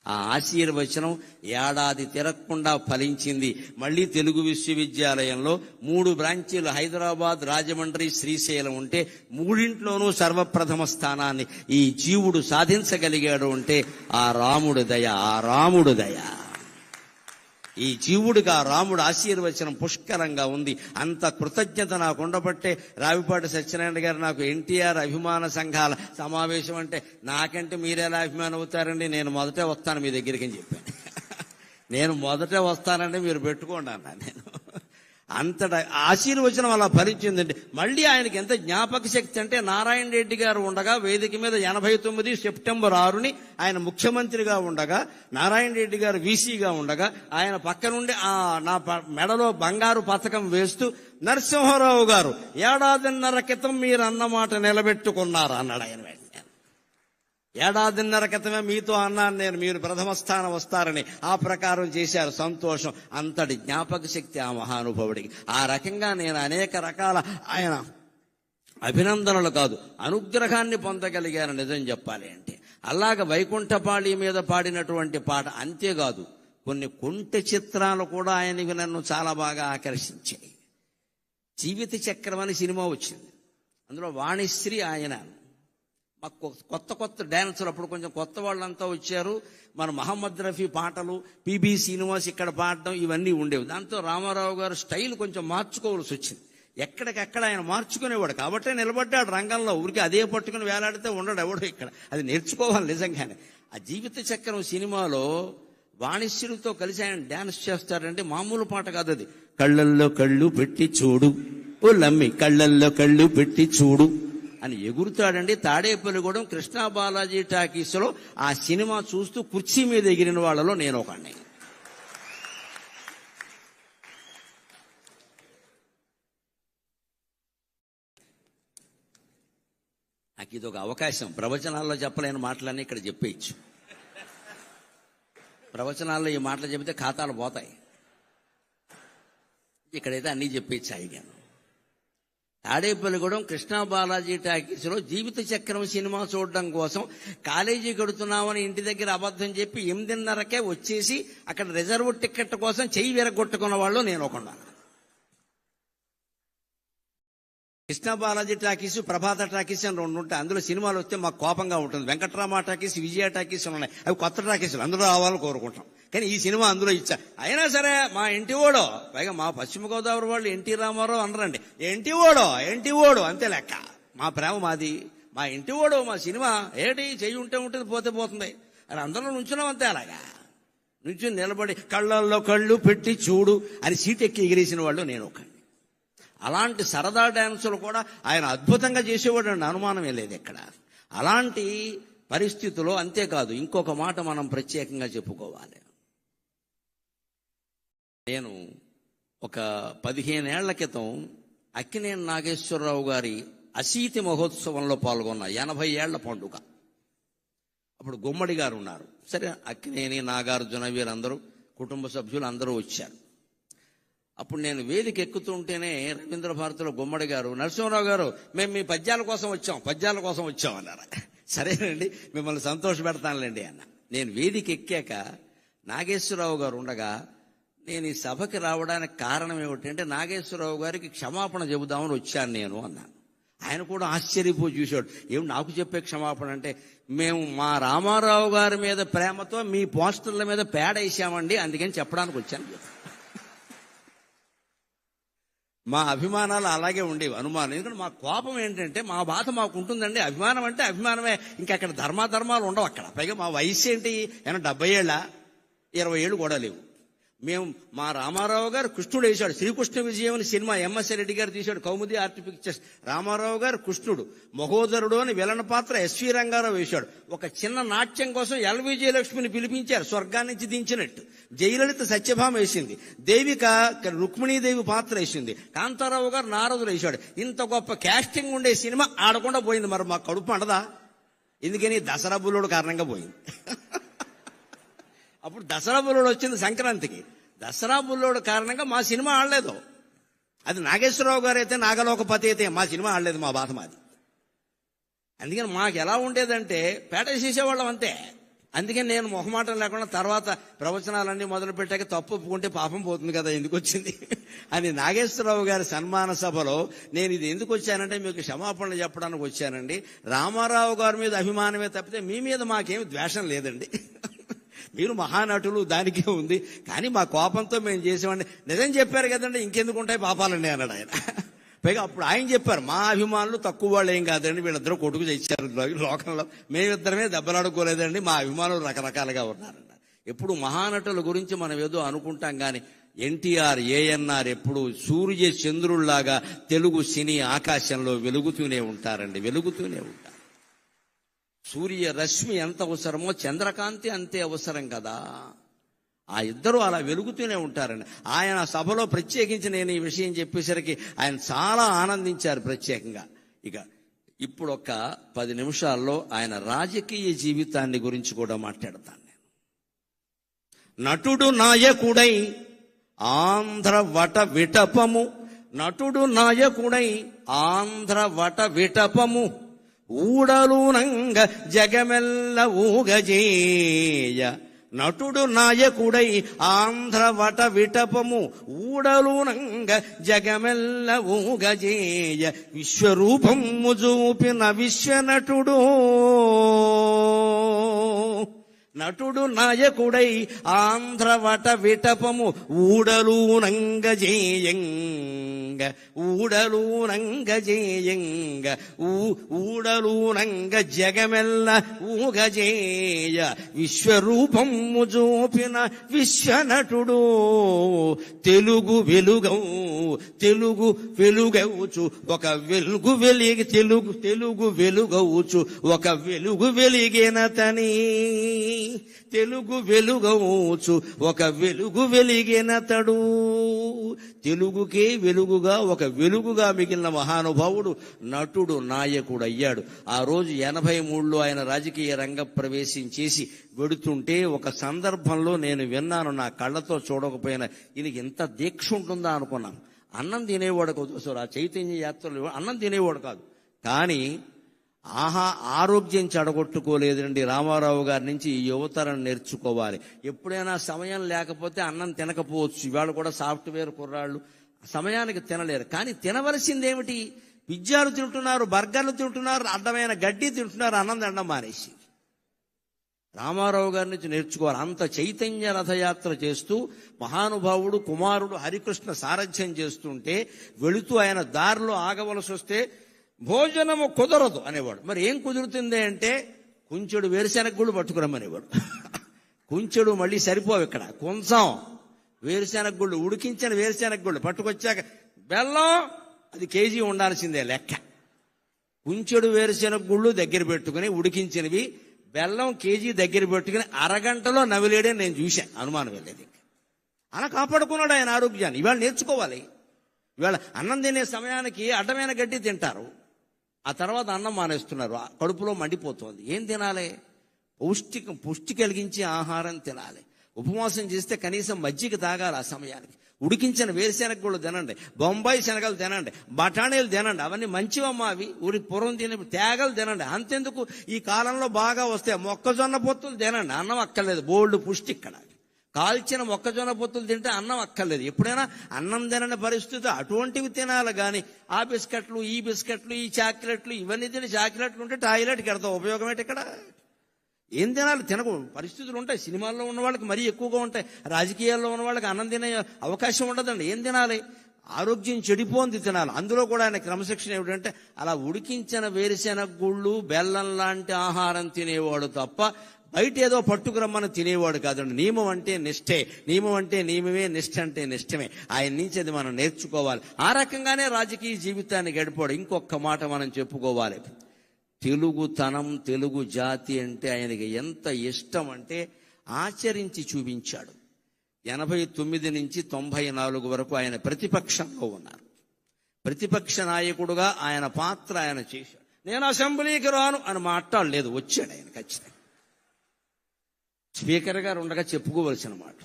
S1: ఆ ఆశీర్వచనం ఏడాది తిరగకుండా ఫలించింది. మళ్ళీ తెలుగు విశ్వవిద్యాలయంలో 3 బ్రాంచీలు, హైదరాబాద్, రాజమండ్రి, శ్రీశైలం ఉంటే 3ంట్లోనూ సర్వప్రథమ స్థానాన్ని ఈ జీవుడు సాధించగలిగాడు అంటే ఆ రాముడు దయ. ఈ జీవుడికి ఆ రాముడు ఆశీర్వచనం పుష్కలంగా ఉంది. అంత కృతజ్ఞత నాకు ఉండబట్టే రావిపాటి సత్యనారాయణ గారు నాకు ఎన్టీఆర్ అభిమాన సంఘాల సమావేశం అంటే, నాకంటే మీరెలా అభిమానం అవుతారండి, నేను మొదటే వస్తాను మీ దగ్గరికి అని చెప్పాను. నేను మొదటే వస్తానంటే మీరు పెట్టుకోండి అన్నా నేను. అంతటా ఆశీర్వచనం అలా ఫలించిందండి. మళ్ళీ ఆయనకి ఎంత జ్ఞాపక శక్తి అంటే, నారాయణ రెడ్డి గారు ఉండగా వేదిక మీద 89 సెప్టెంబర్ 6ని ఆయన ముఖ్యమంత్రిగా ఉండగా, నారాయణ రెడ్డి గారు వీసీగా ఉండగా, ఆయన పక్క నుండి నా మెడలో బంగారు పథకం వేస్తూ, నరసింహారావు గారు 1.5 క్రితం మీరు అన్నమాట నిలబెట్టుకున్నారు అన్నాడు ఆయన. 1.5 క్రితమే మీతో అన్నాను నేను, మీరు ప్రథమ స్థానం వస్తారని. ఆ ప్రకారం చేశారు. సంతోషం. అంతటి జ్ఞాపక శక్తి ఆ మహానుభావుడికి. ఆ రకంగా నేను అనేక రకాల ఆయన అభినందనలు కాదు, అనుగ్రహాన్ని పొందగలిగాను నిజం చెప్పాలి అంటే. అలాగ వైకుంఠపాళి మీద పాడినటువంటి పాట అంతేకాదు, కొన్ని కొంటె చిత్రాలు కూడా ఆయనకి నన్ను చాలా బాగా ఆకర్షించాయి. జీవిత చక్రం అని సినిమా వచ్చింది. అందులో వాణిశ్రీ ఆయన. మాకు కొత్త డాన్సులు, అప్పుడు కొంచెం కొత్త వాళ్ళంతా వచ్చారు. మన మహమ్మద్ రఫీ పాటలు, పిబి శ్రీనివాస్ ఇక్కడ పాడడం, ఇవన్నీ ఉండేవి. దాంతో రామారావు గారు స్టైల్ కొంచెం మార్చుకోవాల్సి వచ్చింది. ఎక్కడికక్కడ ఆయన మార్చుకునేవాడు. కాబట్టే నిలబడ్డాడు రంగంలో. ఊరికి అదే పట్టుకుని వేలాడితే ఉండడు ఎవడో ఇక్కడ. అది నేర్చుకోవాలి నిజంగానే. ఆ జీవిత చక్రం సినిమాలో వాణిశ్రీతో కలిసి ఆయన డాన్స్ చేస్తారంటే మామూలు పాట కాదు అది. కళ్ళల్లో కళ్ళు పెట్టి చూడు ఓ లమ్మి, కళ్ళల్లో కళ్ళు పెట్టి చూడు అని ఎగురుతాడండి. తాడేపల్లిగూడెం కృష్ణా బాలాజీ టాకీస్లో ఆ సినిమా చూస్తూ కుర్చీ మీద ఎగిరిన వాళ్ళలో నేను ఒకడిని. నాకు ఇది ఒక అవకాశం. ప్రవచనాల్లో చెప్పలేని మాటలన్నీ ఇక్కడ చెప్పేయచ్చు. ప్రవచనాల్లో ఈ మాటలు చెబితే ఖాతాలు పోతాయి. ఇక్కడైతే అన్నీ చెప్పేయచ్చు అయ్యాను. తాడేపల్లిగూడెం కృష్ణా బాలాజీ టాకీస్లో జీవిత చక్రం సినిమా చూడడం కోసం కాలేజీ కడుతున్నామని ఇంటి దగ్గర అబద్ధం చెప్పి 8:30కే వచ్చేసి అక్కడ రిజర్వ్ టికెట్ కోసం చెయ్యి విరగొట్టుకున్న వాళ్ళు నేను ఒకన్నాను. కృష్ణా బాలాజీ టాకీస్, ప్రభాత టాకీస్ అని 2 ఉంటాయి. అందులో సినిమాలు వస్తే మాకు కోపంగా ఉంటుంది. వెంకట్రామ టాకీస్, విజయ టాకీస్ ఉన్నాయి. అవి కొత్త టాకీసులు, అందులో రావాలని కోరుకుంటాం. కానీ ఈ సినిమా అందులో ఇచ్చా. అయినా సరే మా ఇంటి ఓడో, పైగా మా పశ్చిమ గోదావరి వాళ్ళు ఎన్టీ రామారావు అనరండి, ఎంటి ఓడో అంతే లెక్క. మా ప్రేమ మాది. మా ఇంటి ఓడో మా సినిమా ఏంటి, చెయ్యి ఉంటే ఉంటుంది, పోతే పోతుంది. అది అందరూ నుంచున్నాం అంతే. అలాగా నుంచుని నిలబడి కళ్ళల్లో కళ్ళు పెట్టి చూడు అని సీట్ ఎక్కి ఎగిరేసిన వాళ్ళు నేను ఒక. అలాంటి సరదా డాన్సులు కూడా ఆయన అద్భుతంగా చేసేవాడు అండి, అనుమానమే లేదు ఎక్కడ. అలాంటి పరిస్థితుల్లో అంతేకాదు, ఇంకొక మాట మనం ప్రత్యేకంగా చెప్పుకోవాలి. నేను ఒక 15 ఏళ్ల క్రితం అక్కినేని నాగేశ్వరరావు గారి అశీతి మహోత్సవంలో పాల్గొన్న 80 ఏళ్ల పండుగ. అప్పుడు గుమ్మడి గారు ఉన్నారు. సరే, అక్కినేని, నాగార్జున వీరందరూ కుటుంబ సభ్యులు అందరూ వచ్చారు. అప్పుడు నేను వేదిక ఎక్కుతుంటేనే రవీంద్ర భారతిలో గుమ్మడి గారు, నరసింహారావు గారు మేము మీ పద్యాల కోసం వచ్చాం అన్నారు. సరేనండి, మిమ్మల్ని సంతోష పెడతానులేండి అన్న. నేను వేదిక ఎక్కాక నాగేశ్వరరావు గారు ఉండగా, నేను ఈ సభకి రావడానికి కారణం ఏమిటంటే నాగేశ్వరరావు గారికి క్షమాపణ చెబుదామని వచ్చాను నేను అన్నాను. ఆయన కూడా ఆశ్చర్యపోయి చూశాడు. ఏమి నాకు చెప్పే క్షమాపణ అంటే, మేము మా రామారావు గారి మీద ప్రేమతో మీ పోస్టర్ల మీద పేడ వేసామండి, అందుకని చెప్పడానికి వచ్చాను. మా అభిమానాలు అలాగే ఉండేవి, అనుమానం. ఎందుకంటే మా కోపం ఏంటంటే, మా బాధ మాకు ఉంటుందండి. అభిమానం అంటే అభిమానమే, ఇంకా అక్కడ ధర్మాధర్మాలు ఉండవు అక్కడ. పైగా మా వయసు ఏంటి, 70 ఏళ్ళ, 20 ఏళ్ళు కూడా లేవు. మేము మా రామారావు గారు కృష్ణుడు వేశాడు. శ్రీకృష్ణ విజయం అని సినిమా ఎంఎస్ రెడ్డి గారు తీశాడు, కౌముది ఆర్ట్ పిక్చర్స్. రామారావు గారు కృష్ణుడు, మహోదరుడు అని విలన పాత్ర ఎస్వి రంగారావు వేశాడు. ఒక చిన్న నాట్యం కోసం ఎల్వి జయలక్ష్మిని పిలిపించారు, స్వర్గాన్ని నుంచి దించినట్టు. జయలలిత సత్యభామ వేసింది, దేవిక రుక్మిణీదేవి పాత్ర వేసింది, కాంతారావు గారు నారదుడు వేశాడు. ఇంత గొప్ప క్యాస్టింగ్ ఉండే సినిమా ఆడకుండా పోయింది. మరి మాకు కడుపు అండదా? ఎందుకని? దసరా బుల్లుడు కారణంగా పోయింది. అప్పుడు దసరా బుల్లోడు వచ్చింది సంక్రాంతికి. దసరా బుల్లోడు కారణంగా మా సినిమా ఆడలేదు. అది నాగేశ్వరరావు గారు అయితే, నాగలోకపతి అయితే మా సినిమా ఆడలేదు. మా బాధ మాది. అందుకని మాకు ఎలా ఉండేదంటే పేట చేసేవాళ్ళం అంతే. అందుకని నేను మొహమాటం లేకుండా తర్వాత ప్రవచనాలన్నీ మొదలు పెట్టాక తప్పు ఒప్పుకుంటే పాపం పోతుంది కదా, ఎందుకు వచ్చింది అని నాగేశ్వరరావు గారి సన్మాన సభలో నేను ఇది ఎందుకు వచ్చానంటే మీకు క్షమాపణలు చెప్పడానికి వచ్చానండి. రామారావు గారి మీద అభిమానమే తప్పితే మీ మీద మాకేమి ద్వేషం లేదండి. మీరు మహానటులు, దానికే ఉంది. కానీ మా కోపంతో మేము చేసేవాడిని. నిజం చెప్పారు కదండి, ఇంకెందుకు ఉంటాయి పాపాలండి అన్నాడు ఆయన. పైగా అప్పుడు ఆయన చెప్పారు, మా అభిమానులు తక్కువ వాళ్ళు ఏం కాదండి, వీళ్ళిద్దరూ కొడుకు తెచ్చారు లోకంలో, మేమిద్దరమే దెబ్బలాడుకోలేదండి, మా అభిమానులు రకరకాలుగా ఉన్నారన్నారు. ఎప్పుడు మహానటుల గురించి మనం ఏదో అనుకుంటాం కానీ ఎన్టీఆర్, ఏఎన్ఆర్ ఎప్పుడు సూర్య చంద్రుల్లాగా తెలుగు సినీ ఆకాశంలో వెలుగుతూనే ఉంటారండి, వెలుగుతూనే ఉంటారు. సూర్య రశ్మి ఎంత అవసరమో చంద్రకాంతి అంతే అవసరం కదా. ఆ ఇద్దరు అలా వెలుగుతూనే ఉంటారండి. ఆయన సభలో ప్రత్యేకించి నేను ఈ విషయం చెప్పేసరికి ఆయన చాలా ఆనందించారు ప్రత్యేకంగా. ఇక ఇప్పుడు ఒక 10 నిమిషాల్లో ఆయన రాజకీయ జీవితాన్ని గురించి కూడా మాట్లాడతాను నేను. నటుడు నాయకుడై ఆంధ్ర వట విటపము, నటుడు నాయకుడై ఆంధ్ర వట విటపము, ఊడలునంగ జగమెల్ల ఊగజేయ. నటుడు నాయకుడై ఆంధ్ర వట విటపము, ఊడలునంగ జగమెల్ల ఊగజేయ. విశ్వరూపము చూపిన విశ్వనటుడు, నటుడు నాయకుడై ఆంధ్ర వట విటపము, ఊడలునంగ జేయంగ, ఊడలునంగ జేయంగ, ఊడలునంగ జగమెల్ల ఊగజేయ. విశ్వరూపము చూపిన విశ్వనటుడు, తెలుగు వెలుగవు, తెలుగు వెలుగవుచు ఒక వెలుగు వెలిగి, తెలుగు వెలుగవుచు ఒక వెలుగు వెలిగినతని, తెలుగు వెలుగవుచు ఒక వెలుగు వెలిగినతడు. తెలుగుకే వెలుగుగా ఒక వెలుగుగా మిగిలిన మహానుభావుడు నటుడు నాయకుడు అయ్యాడు. ఆ రోజు 83లో ఆయన రాజకీయ రంగ ప్రవేశం చేసి వెడుతుంటే ఒక సందర్భంలో నేను విన్నాను, నా కళ్ళతో చూడకపోయినా ఈయనకి ఇంత దీక్ష ఉంటుందా అనుకున్నాను. అన్నం తినేవాడు కాదు, ఆ చైతన్య యాత్రలో అన్నం తినేవాడు కాదు, కానీ ఆరోగ్యం చెడగొట్టుకోలేదండి. రామారావు గారి నుంచి ఈ యువతరం నేర్చుకోవాలి. ఎప్పుడైనా సమయం లేకపోతే అన్నం తినకపోవచ్చు. ఇవాళ కూడా సాఫ్ట్వేర్ కుర్రాళ్ళు సమయానికి తినలేరు, కానీ తినవలసిందేమిటి? పిజ్జాలు తింటున్నారు, బర్గర్లు తింటున్నారు, అడ్డమైన గడ్డి తింటున్నారు, అన్నం తినడం మానేసి. రామారావు గారి నుంచి నేర్చుకోవాలి. అంత చైతన్య రథయాత్ర చేస్తూ మహానుభావుడు కుమారుడు హరికృష్ణ సారథ్యం చేస్తుంటే వెళుతూ ఆయన దారిలో ఆగవలసి వస్తే భోజనము కుదరదు అనేవాడు. మరి ఏం కుదురుతుంది అంటే కుంచెడు వేరుశెనగ గుళ్ళు పట్టుకురమ్మనేవాడు. కుంచెడు మళ్ళీ సరిపోవు, ఇక్కడ కొంచెం వేరుశెనగ గుళ్ళు, ఉడికించిన వేరుశెనగ గుళ్ళు పట్టుకొచ్చాక బెల్లం అది కేజీ ఉండాల్సిందే లెక్క. కుంచెడు వేరుశెనగ గుళ్ళు దగ్గర పెట్టుకుని ఉడికించినవి బెల్లం కేజీ దగ్గర పెట్టుకుని అరగంటలో నవిలేడే నేను చూశాను, అనుమానం వెళ్ళేది. అలా కాపాడుకున్నాడు ఆయన ఆరోగ్యాన్ని. ఇవాళ నేర్చుకోవాలి. ఇవాళ అన్నం తినే సమయానికి అడ్డమైన గడ్డి తింటారు, ఆ తర్వాత అన్నం మానేస్తున్నారు, కడుపులో మండిపోతుంది. ఏం తినాలి? పుష్టి కలిగించే ఆహారం తినాలి. ఉపవాసం చేస్తే కనీసం మజ్జిగ తాగాలి ఆ సమయానికి. ఉడికించిన వేరుశెనగ గుళ్ళు తినండి, బొంబాయి శనగలు తినండి, బఠానీలు తినండి, అవన్నీ మంచివమ్మా. అవి ఊరికి పూర్వం తినే తేగలు తినండి. అంతెందుకు ఈ కాలంలో బాగా వస్తాయి మొక్కజొన్న పొత్తులు తినండి, అన్నం అక్కర్లేదు, బోల్డ్ పుష్టి. ఇక్కడ కాల్చిన మొక్కజొన్న పొత్తులు తింటే అన్నం అక్కర్లేదు. ఎప్పుడైనా అన్నం తినని పరిస్థితి అటువంటివి తినాలి, కానీ ఆ బిస్కెట్లు, ఈ బిస్కెట్లు, ఈ చాక్లెట్లు, ఇవన్నీ తిని చాక్లెట్లు ఉంటే టాయిలెట్కి వెళ్తాం, ఉపయోగం ఏంటి? ఇక్కడ ఏం తినాలి? తినకు పరిస్థితులు ఉంటాయి. సినిమాల్లో ఉన్న వాళ్ళకి మరీ ఎక్కువగా ఉంటాయి, రాజకీయాల్లో ఉన్న వాళ్ళకి అన్నం తినే అవకాశం ఉండదండి. ఏం తినాలి? ఆరోగ్యం చెడిపోంది తినాలి. అందులో కూడా ఆయన క్రమశిక్షణ ఏమిటంటే అలా ఉడికించిన వేరుశెనగ గుళ్ళు, బెల్లం లాంటి ఆహారం తినేవాడు తప్ప బయట ఏదో పట్టుకురమ్మని తినేవాడు కాదండి. నియమం అంటే నిష్ఠే, నియమం అంటే నియమమే, నిష్ఠ అంటే నిష్ఠమే. ఆయన నుంచి అది మనం నేర్చుకోవాలి. ఆ రకంగానే రాజకీయ జీవితాన్ని గడిపాడు. ఇంకొక మాట మనం చెప్పుకోవాలి. తెలుగుతనం, తెలుగు జాతి అంటే ఆయనకి ఎంత ఇష్టం అంటే ఆచరించి చూపించాడు. 89 నుంచి 94 వరకు ఆయన ప్రతిపక్షంలో ఉన్నారు. ప్రతిపక్ష నాయకుడుగా ఆయన పాత్ర ఆయన చేశాడు. నేను అసెంబ్లీకి రాను అని మాట్లాడలేదు, వచ్చాడు ఆయన ఖచ్చితంగా. స్పీకర్ గారు ఉండగా చెప్పుకోవలసిన మాట,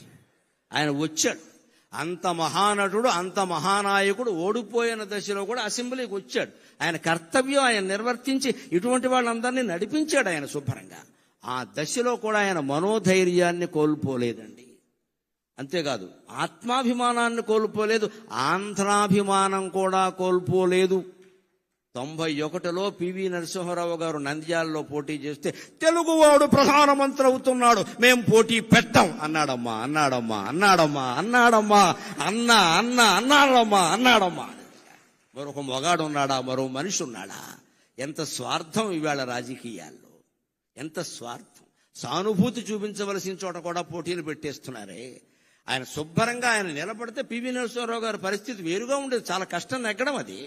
S1: ఆయన వచ్చాడు. అంత మహానటుడు, అంత మహానాయకుడు ఓడిపోయిన దశలో కూడా అసెంబ్లీకి వచ్చాడు. ఆయన కర్తవ్యం ఆయన నిర్వర్తించి ఇటువంటి వాళ్ళందరినీ నడిపించాడు ఆయన శుభ్రంగా. ఆ దశలో కూడా ఆయన మనోధైర్యాన్ని కోల్పోలేదండి. అంతేకాదు ఆత్మాభిమానాన్ని కోల్పోలేదు, ఆంధ్రాభిమానం కూడా కోల్పోలేదు. 91లో పివి నరసింహారావు గారు నంద్యాలలో పోటీ చేస్తే తెలుగువాడు ప్రధానమంత్రి అవుతున్నాడు, మేం పోటీ పెట్టాం అన్నాడమ్మా, అన్నాడమ్మా, అన్నాడమ్మా, అన్నాడమ్మా, అన్నా అన్నా అన్నాడమ్మా, అన్నాడమ్మా. మరొక మొగాడు ఉన్నాడా? మరో మనిషి ఉన్నాడా? ఎంత స్వార్థం ఇవాళ రాజకీయాల్లో, ఎంత స్వార్థం. సానుభూతి చూపించవలసిన చోట కూడా పోటీలు పెట్టేస్తున్నారే. ఆయన శుభ్రంగా ఆయన నిలబడితే పివి నరసింహారావు గారి పరిస్థితి వేరుగా ఉండేది. చాలా కష్టం నెగ్గడం అది.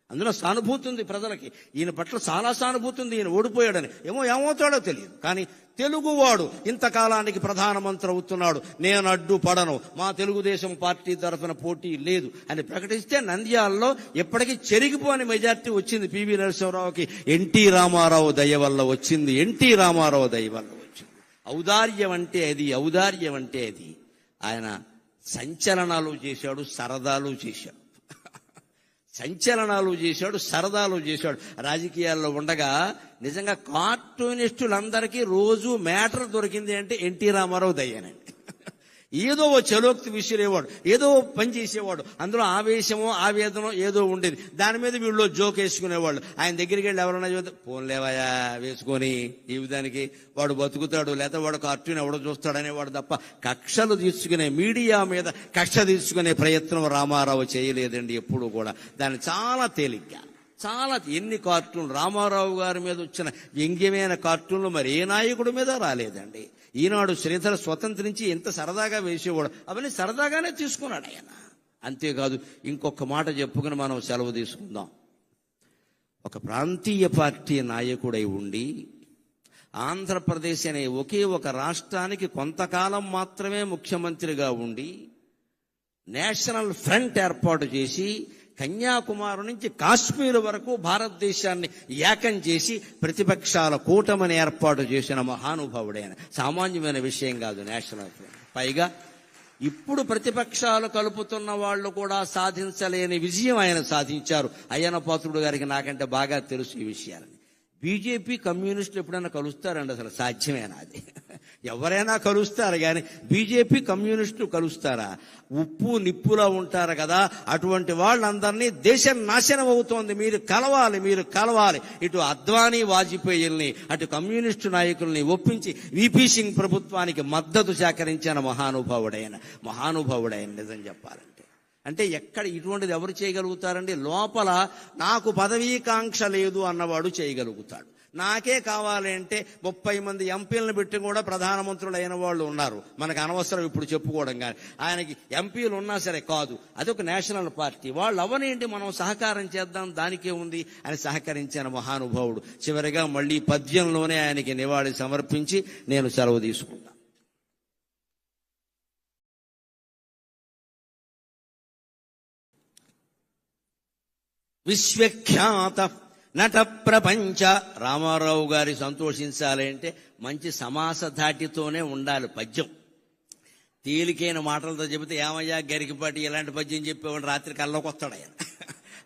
S1: అందులో సానుభూతి ఉంది ప్రజలకి. ఈయన పట్ల చాలా సానుభూతి ఉంది. ఈయన ఓడిపోయాడని ఏమవుతాడో తెలియదు. కానీ తెలుగువాడు ఇంతకాలానికి ప్రధానమంత్రి అవుతున్నాడు, నేను అడ్డుపడను, మా తెలుగుదేశం పార్టీ తరఫున పోటీ లేదు అని ప్రకటిస్తే నంద్యాలలో ఎప్పటికీ చెరిగిపోని మెజార్టీ వచ్చింది పివి నరసింహారావుకి. ఎన్టీ రామారావు దయ వల్ల వచ్చింది. ఎన్టీ రామారావు దయ వల్ల వచ్చింది. ఔదార్యం అంటే అది. ఔదార్యం అంటే అది. ఆయన సంచలనాలు చేశాడు, సరదాలు చేశాడు. సంచలనాలు చేశాడు, సరదాలు చేశాడు. రాజకీయాల్లో ఉండగా నిజంగా కార్టూనిస్టులందరికీ రోజు మ్యాటర్ దొరికింది అంటే ఎన్టీ రామారావు దయ్యానండి. ఏదో ఓ చలోక్తి విసిరేవాడు, ఏదో పని చేసేవాడు. అందులో ఆవేశమో ఆవేదనో ఏదో ఉండేది. దాని మీద వీళ్ళు జోక్ వేసుకునేవాళ్ళు. ఆయన దగ్గరికి వెళ్ళి ఎవరన్నా చూస్తే పోన్లేవయా వేసుకొని ఈ విధానికి వాడు బతుకుతాడు, లేకపోతే వాడు కార్టూన్ ఎవడో చూస్తాడనేవాడు తప్ప కక్షలు తీసుకునే, మీడియా మీద కక్ష తీసుకునే ప్రయత్నం రామారావు చేయలేదండి ఎప్పుడు కూడా. దాన్ని చాలా తేలిగ్గా, చాలా ఎన్ని కార్టూన్లు రామారావు గారి మీద వచ్చిన వ్యంగ్యమైన కార్టూన్లు మరి ఏ నాయకుడి మీద రాలేదండి. ఈనాడు శ్రీధర స్వతంత్రించి ఎంత సరదాగా వేసేవాడు, అవన్నీ సరదాగానే తీసుకున్నాడు ఆయన. అంతేకాదు ఇంకొక మాట చెప్పుకుని మనం సెలవు తీసుకుందాం. ఒక ప్రాంతీయ పార్టీ నాయకుడై ఉండి ఆంధ్రప్రదేశ్ అనే ఒకే ఒక రాష్ట్రానికి కొంతకాలం మాత్రమే ముఖ్యమంత్రిగా ఉండి నేషనల్ ఫ్రంట్ ఏర్పాటు చేసి కన్యాకుమారి నుంచి కాశ్మీర్ వరకు భారతదేశాన్ని ఏకం చేసి ప్రతిపక్షాల కూటమిని ఏర్పాటు చేసిన మహానుభావుడైన. సామాన్యమైన విషయం కాదు నేషనల్ ఫ్రంట్. పైగా ఇప్పుడు ప్రతిపక్షాలు కలుపుతున్న వాళ్ళు కూడా సాధించలేని విజయం ఆయన సాధించారు. అయ్యన్న పాత్రుడు గారికి నాకంటే బాగా తెలుసు ఈ విషయాలని. బీజేపీ కమ్యూనిస్టులు ఎప్పుడైనా కలుస్తారండి? అసలు సాధ్యమేనా అది? ఎవరైనా కలుస్తారు కానీ బీజేపీ కమ్యూనిస్టులు కలుస్తారా? ఉప్పు నిప్పులా ఉంటారు కదా, అటువంటి వాళ్ళందరినీ దేశం నాశనం అవుతోంది, మీరు కలవాలి, మీరు కలవాలి. ఇటు అద్వానీ వాజ్పేయిల్ని అటు కమ్యూనిస్టు నాయకుల్ని ఒప్పించి వీపీ సింగ్ ప్రభుత్వానికి మద్దతు సేకరించిన మహానుభావుడైన నిజం చెప్పాలంటే. అంటే ఎక్కడ ఇటువంటిది ఎవరు చేయగలుగుతారండి? లోపల నాకు పదవీకాంక్ష లేదు అన్నవాడు చేయగలుగుతాడు. నాకే కావాలి అంటే 30 మంది ఎంపీలను పెట్టి కూడా ప్రధానమంత్రులు అయిన వాళ్ళు ఉన్నారు. మనకు అనవసరం ఇప్పుడు చెప్పుకోవడం. కానీ ఆయనకి ఎంపీలు ఉన్నా సరే కాదు, అదొక నేషనల్ పార్టీ, వాళ్ళు అవనేంటి, మనం సహకారం చేద్దాం, దానికే ఉంది అని సహకరించిన మహానుభావుడు. చివరిగా మళ్ళీ పద్యంలోనే ఆయనకి నివాళి సమర్పించి నేను సెలవు తీసుకుంటాను. విశ్వఖ్యాత నట ప్రపంచ. రామారావు గారి సంతోషించాలి అంటే మంచి సమాస ధాటితోనే ఉండాలి పద్యం. తేలికైన మాటలతో చెబితే ఏమయ్యా గరికిపాటి ఇలాంటి పద్యం చెప్పేవాడు రాత్రి కల్లోకి వస్తాడు ఆయన.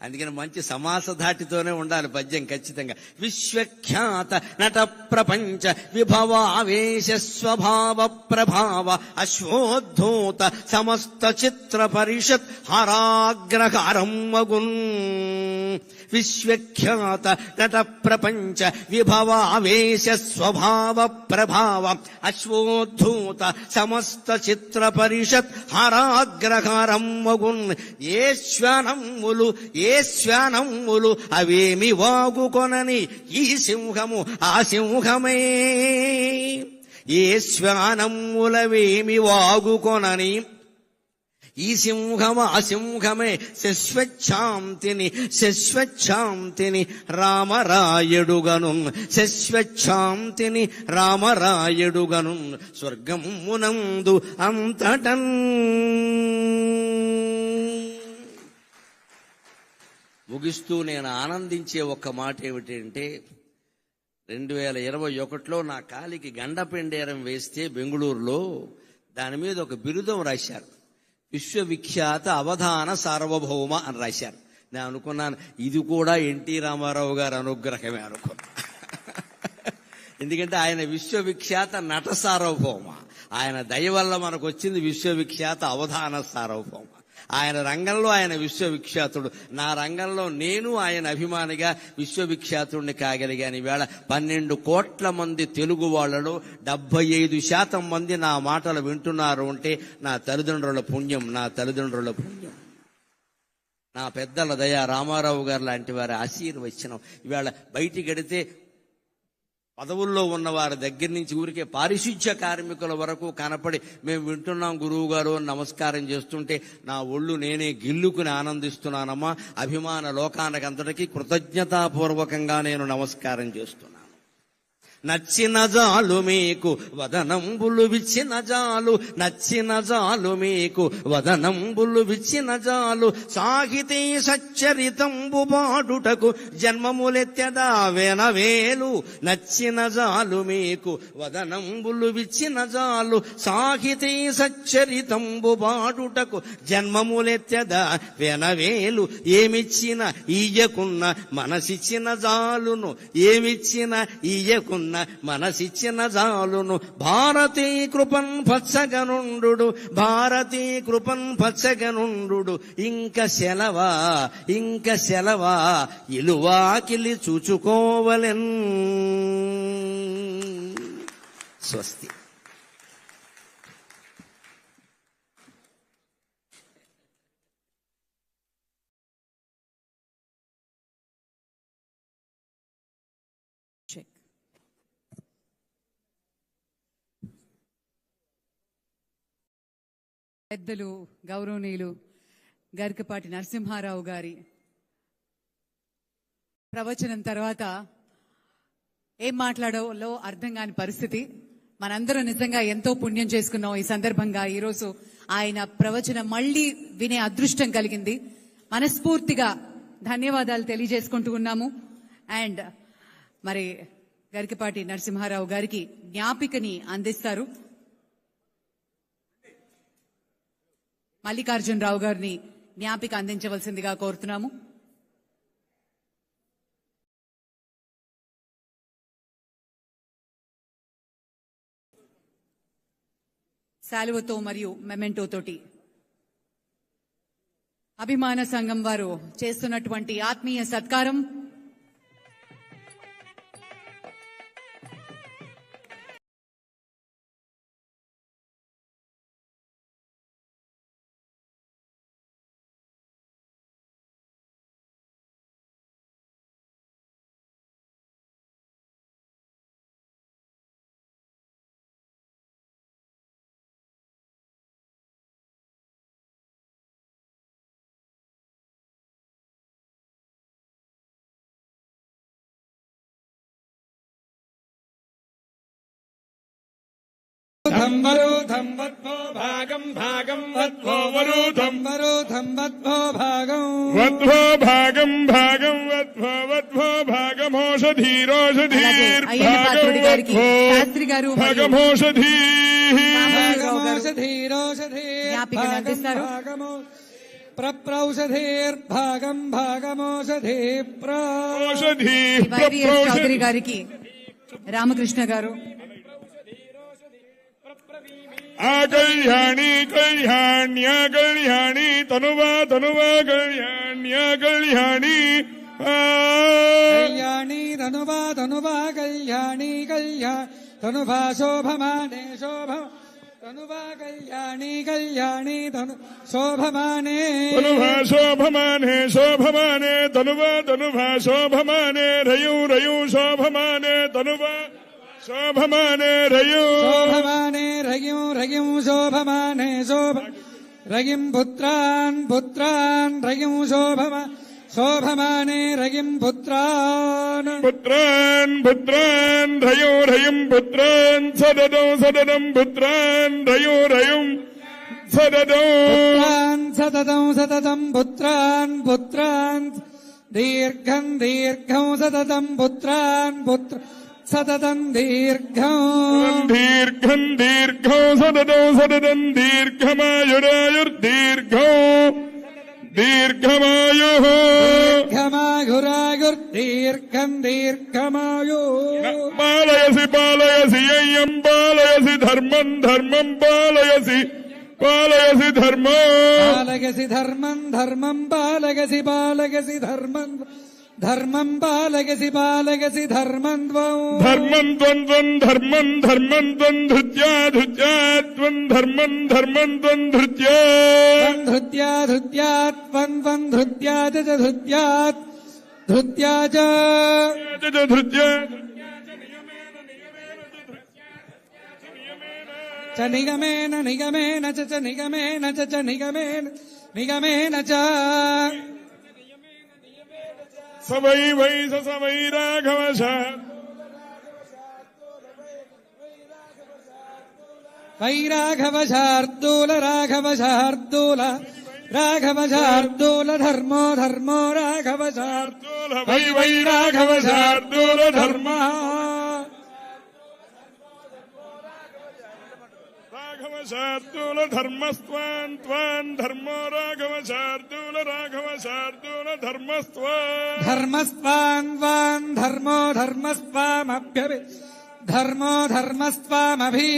S1: అందుకని మంచి సమాస ధాటితోనే ఉండాలి పద్యం ఖచ్చితంగా. విశ్వఖ్యాత నట ప్రపంచ విభవావేశ స్వభావ ప్రభావ అశ్వోద్ధూత సమస్త చిత్ర పరిషత్ హరాగ్రహారం మగున్. విశ్వఖ్యాత నట ప్రపంచ విభవావేశ స్వభావ ప్రభావ అశ్వోద్ధూత సమస్త చిత్ర పరిషత్ హరాగ్రహారం మగున్. ఏ శ్వానములు అవేమి వాగుకొనని ఈ సింహము ఆ సింహమే. ఏ శ్వానములవేమి వాగుకొనని ఈ సింహము ఆ సింహమే. శశ్వచ్ఛాంతిని రామరాయుడుగను. శశ్వచ్ఛాంతిని రామరాయుడుగను. స్వర్గమునందు అంతటన్. ముగిస్తూ నేను ఆనందించే ఒక్క మాట ఏమిటంటే, 2021లో నా కాలికి గండపెండేరం వేస్తే బెంగుళూరులో దాని మీద ఒక బిరుదం రాశారు. విశ్వవిఖ్యాత అవధాన సార్వభౌమ అని రాశారు. నేను అనుకున్నాను ఇది కూడా ఎన్టీ రామారావు గారి అనుగ్రహమే అనుకున్నా. ఎందుకంటే ఆయన విశ్వవిఖ్యాత నట సార్వభౌమ. ఆయన దయ వల్ల మనకు వచ్చింది విశ్వవిఖ్యాత అవధాన సార్వభౌమ. ఆయన రంగంలో ఆయన విశ్వవిఖ్యాతుడు. నా రంగంలో నేను ఆయన అభిమానిగా విశ్వవిఖ్యాతుడిని కాగలిగాను. ఈవేళ 12 కోట్ల మంది తెలుగు వాళ్లలో 75% మంది నా మాటలు వింటున్నారు అంటే నా తల్లిదండ్రుల పుణ్యం, నా పెద్దల దయ, రామారావు గారు లాంటి వారి ఆశీర్వచనం. ఈవేళ బయటికి గడితే పదవుల్లో ఉన్న వారి దగ్గర నుంచి ఊరికే పారిశుధ్య కార్మికుల వరకు కనపడి మేము వింటున్నాం గురువు గారు అని నమస్కారం చేస్తుంటే నా ఒళ్ళు నేనే గిల్లుకుని ఆనందిస్తున్నానమ్మా. అభిమాన లోకానికంతటికీ కృతజ్ఞతాపూర్వకంగా నేను నమస్కారం చేస్తున్నాను. నచ్చిన జాలు మీకు వదనంబులు విచ్చిన జాలు, నచ్చిన జాలు మీకు వదనంబులు విచ్చిన జాలు, సాహితీ సచ్చరితంబు బాడుటకు జన్మములెత్తెదా వెనవేలు. నచ్చిన జాలు మీకు వదనంబులు విచ్చిన జాలు, సాహితీ సచ్చరితంబు బాడుటకు జన్మములెత్తెదా వెనవేలు. ఏమిచ్చిన ఈయకున్న మనసిచ్చిన జాలును, ఏమిచ్చిన ఈయకున్న మనసిచ్చిన జాలును. భారతీ కృపన్ పచ్చగనుండు, భారతీ కృపన్ పచ్చగనుండు. ఇంక సెలవా, ఇంక సెలవా, ఇలువాకిలి చూచుకోవలెన్. స్వస్తి.
S2: పెద్దలు గౌరవనీయులు గరికపాటి నరసింహారావు గారి ప్రవచనం తర్వాత ఏం మాట్లాడాలో అర్థం కాని పరిస్థితి. మనందరం నిజంగా ఎంతో పుణ్యం చేసుకున్నాం. ఈ సందర్భంగా ఈరోజు ఆయన ప్రవచనం మళ్లీ వినే అదృష్టం కలిగింది. మనస్ఫూర్తిగా ధన్యవాదాలు తెలియజేసుకుంటూ ఉన్నాము. అండ్ మరి గరికపాటి నరసింహారావు గారికి జ్ఞాపికని అందిస్తారు. మల్లికార్జునరావు గారిని జ్ఞాపిక అందించవలసిందిగా కోరుతున్నాము. శాలువతో మరియు మెమెంటో తోటి అభిమాన సంఘం వారు చేస్తున్నటువంటి ఆత్మీయ సత్కారం
S3: వరూధం వద్భో భాగం భాగం వద్భో వరూధం వరూధం వద్భో భాగం వద్భో భాగం భాగం వద్భో వద్భో భాగమోషధీరోషధీర్ భాగం వద్భో భాగమోషధీరోషధీర్ భాగమో ప్రప్రౌషధీర్భాగం భాగమోషధీ ప్రౌషధీ.
S2: చౌదరి గారికి రామకృష్ణ గారు
S3: కళ్యాణి కళ్యాణ్యా కళ్యాణి తనువా తనువా కళ్యాణ్యా కళ్యాణి కళ్యాణి తనువా తనువా కళ్యాణి కళ్యాణి తనువా శోభమానే శోభ తనువా కళ్యాణి కళ్యాణి తను శోభమానే తనువా శోభమానే శోభమానే తనువా తనువా శోభమానే రయు రయు శోభమానే తనువా శోభమానే రయు శోభమానే రయు రయు శోభమానే శోభ రగిం పుత్రాన్ పుత్రాన్ రగిం శోభమానే రగిం పుత్రాన్ పుత్రాన్ పుత్రాన్ రయు రయం పుత్రాన్ సదదం సదదం పుత్రాన్ రయు రయం సదదం పుత్రాన్ సతతం సతతం పుత్రాన్ పుత్రాన్ దీర్ఘం దీర్ఘం సతతం పుత్రాన్ పుత్ర సతతం దీర్ఘం దీర్ఘం దీర్ఘం సతతం సతతం దీర్ఘమాయురాయుర్దీర్ఘం దీర్ఘమాయు దీర్ఘమాయురాయుర్దీర్ఘం దీర్ఘమాయు. పాలయసి పాలయసి అయ్యం పాలయసి ధర్మం ధర్మం పాలయసి పాలయసి ధర్మం పాలయసి ధర్మం ధర్మం పాలయసి పాలయసి ధర్మం ధర్మం పాలయసి పాలయసి ధర్మం ధర్మం ద్వంద్వం ధర్మం ధర్మం ద్వంధృత్యా ధృత్యాత్వం ధర్మం ధర్మం ద్వంధృత్యా ధృత్యా ధృత్యాత్వం ధృత్యా ధృత్యాత్ ధృత్యా ధృత్యా
S4: చ నిగమేన నిగమేన చ నిగమేన చ నిగమేన నిగమేన చ
S3: సవై why Sawai Raghava
S4: why Raghava శార్దూల Raghava శార్దూల Raghava శార్దూల ధర్మో ధర్మో రాఘవ శార్దూల
S3: వై వై రాఘవ శార్దూల ధర్మ రాఘవ శార్దూల ధర్మస్త్వాన్ త్వాన్ ధర్మో రాఘవ శార్దూల ధర్మస్త్వాన్
S4: ధర్మస్వాన్ వాన్ ధర్మో ధర్మస్వామభ్యభి ధర్మో ధర్మస్వామభి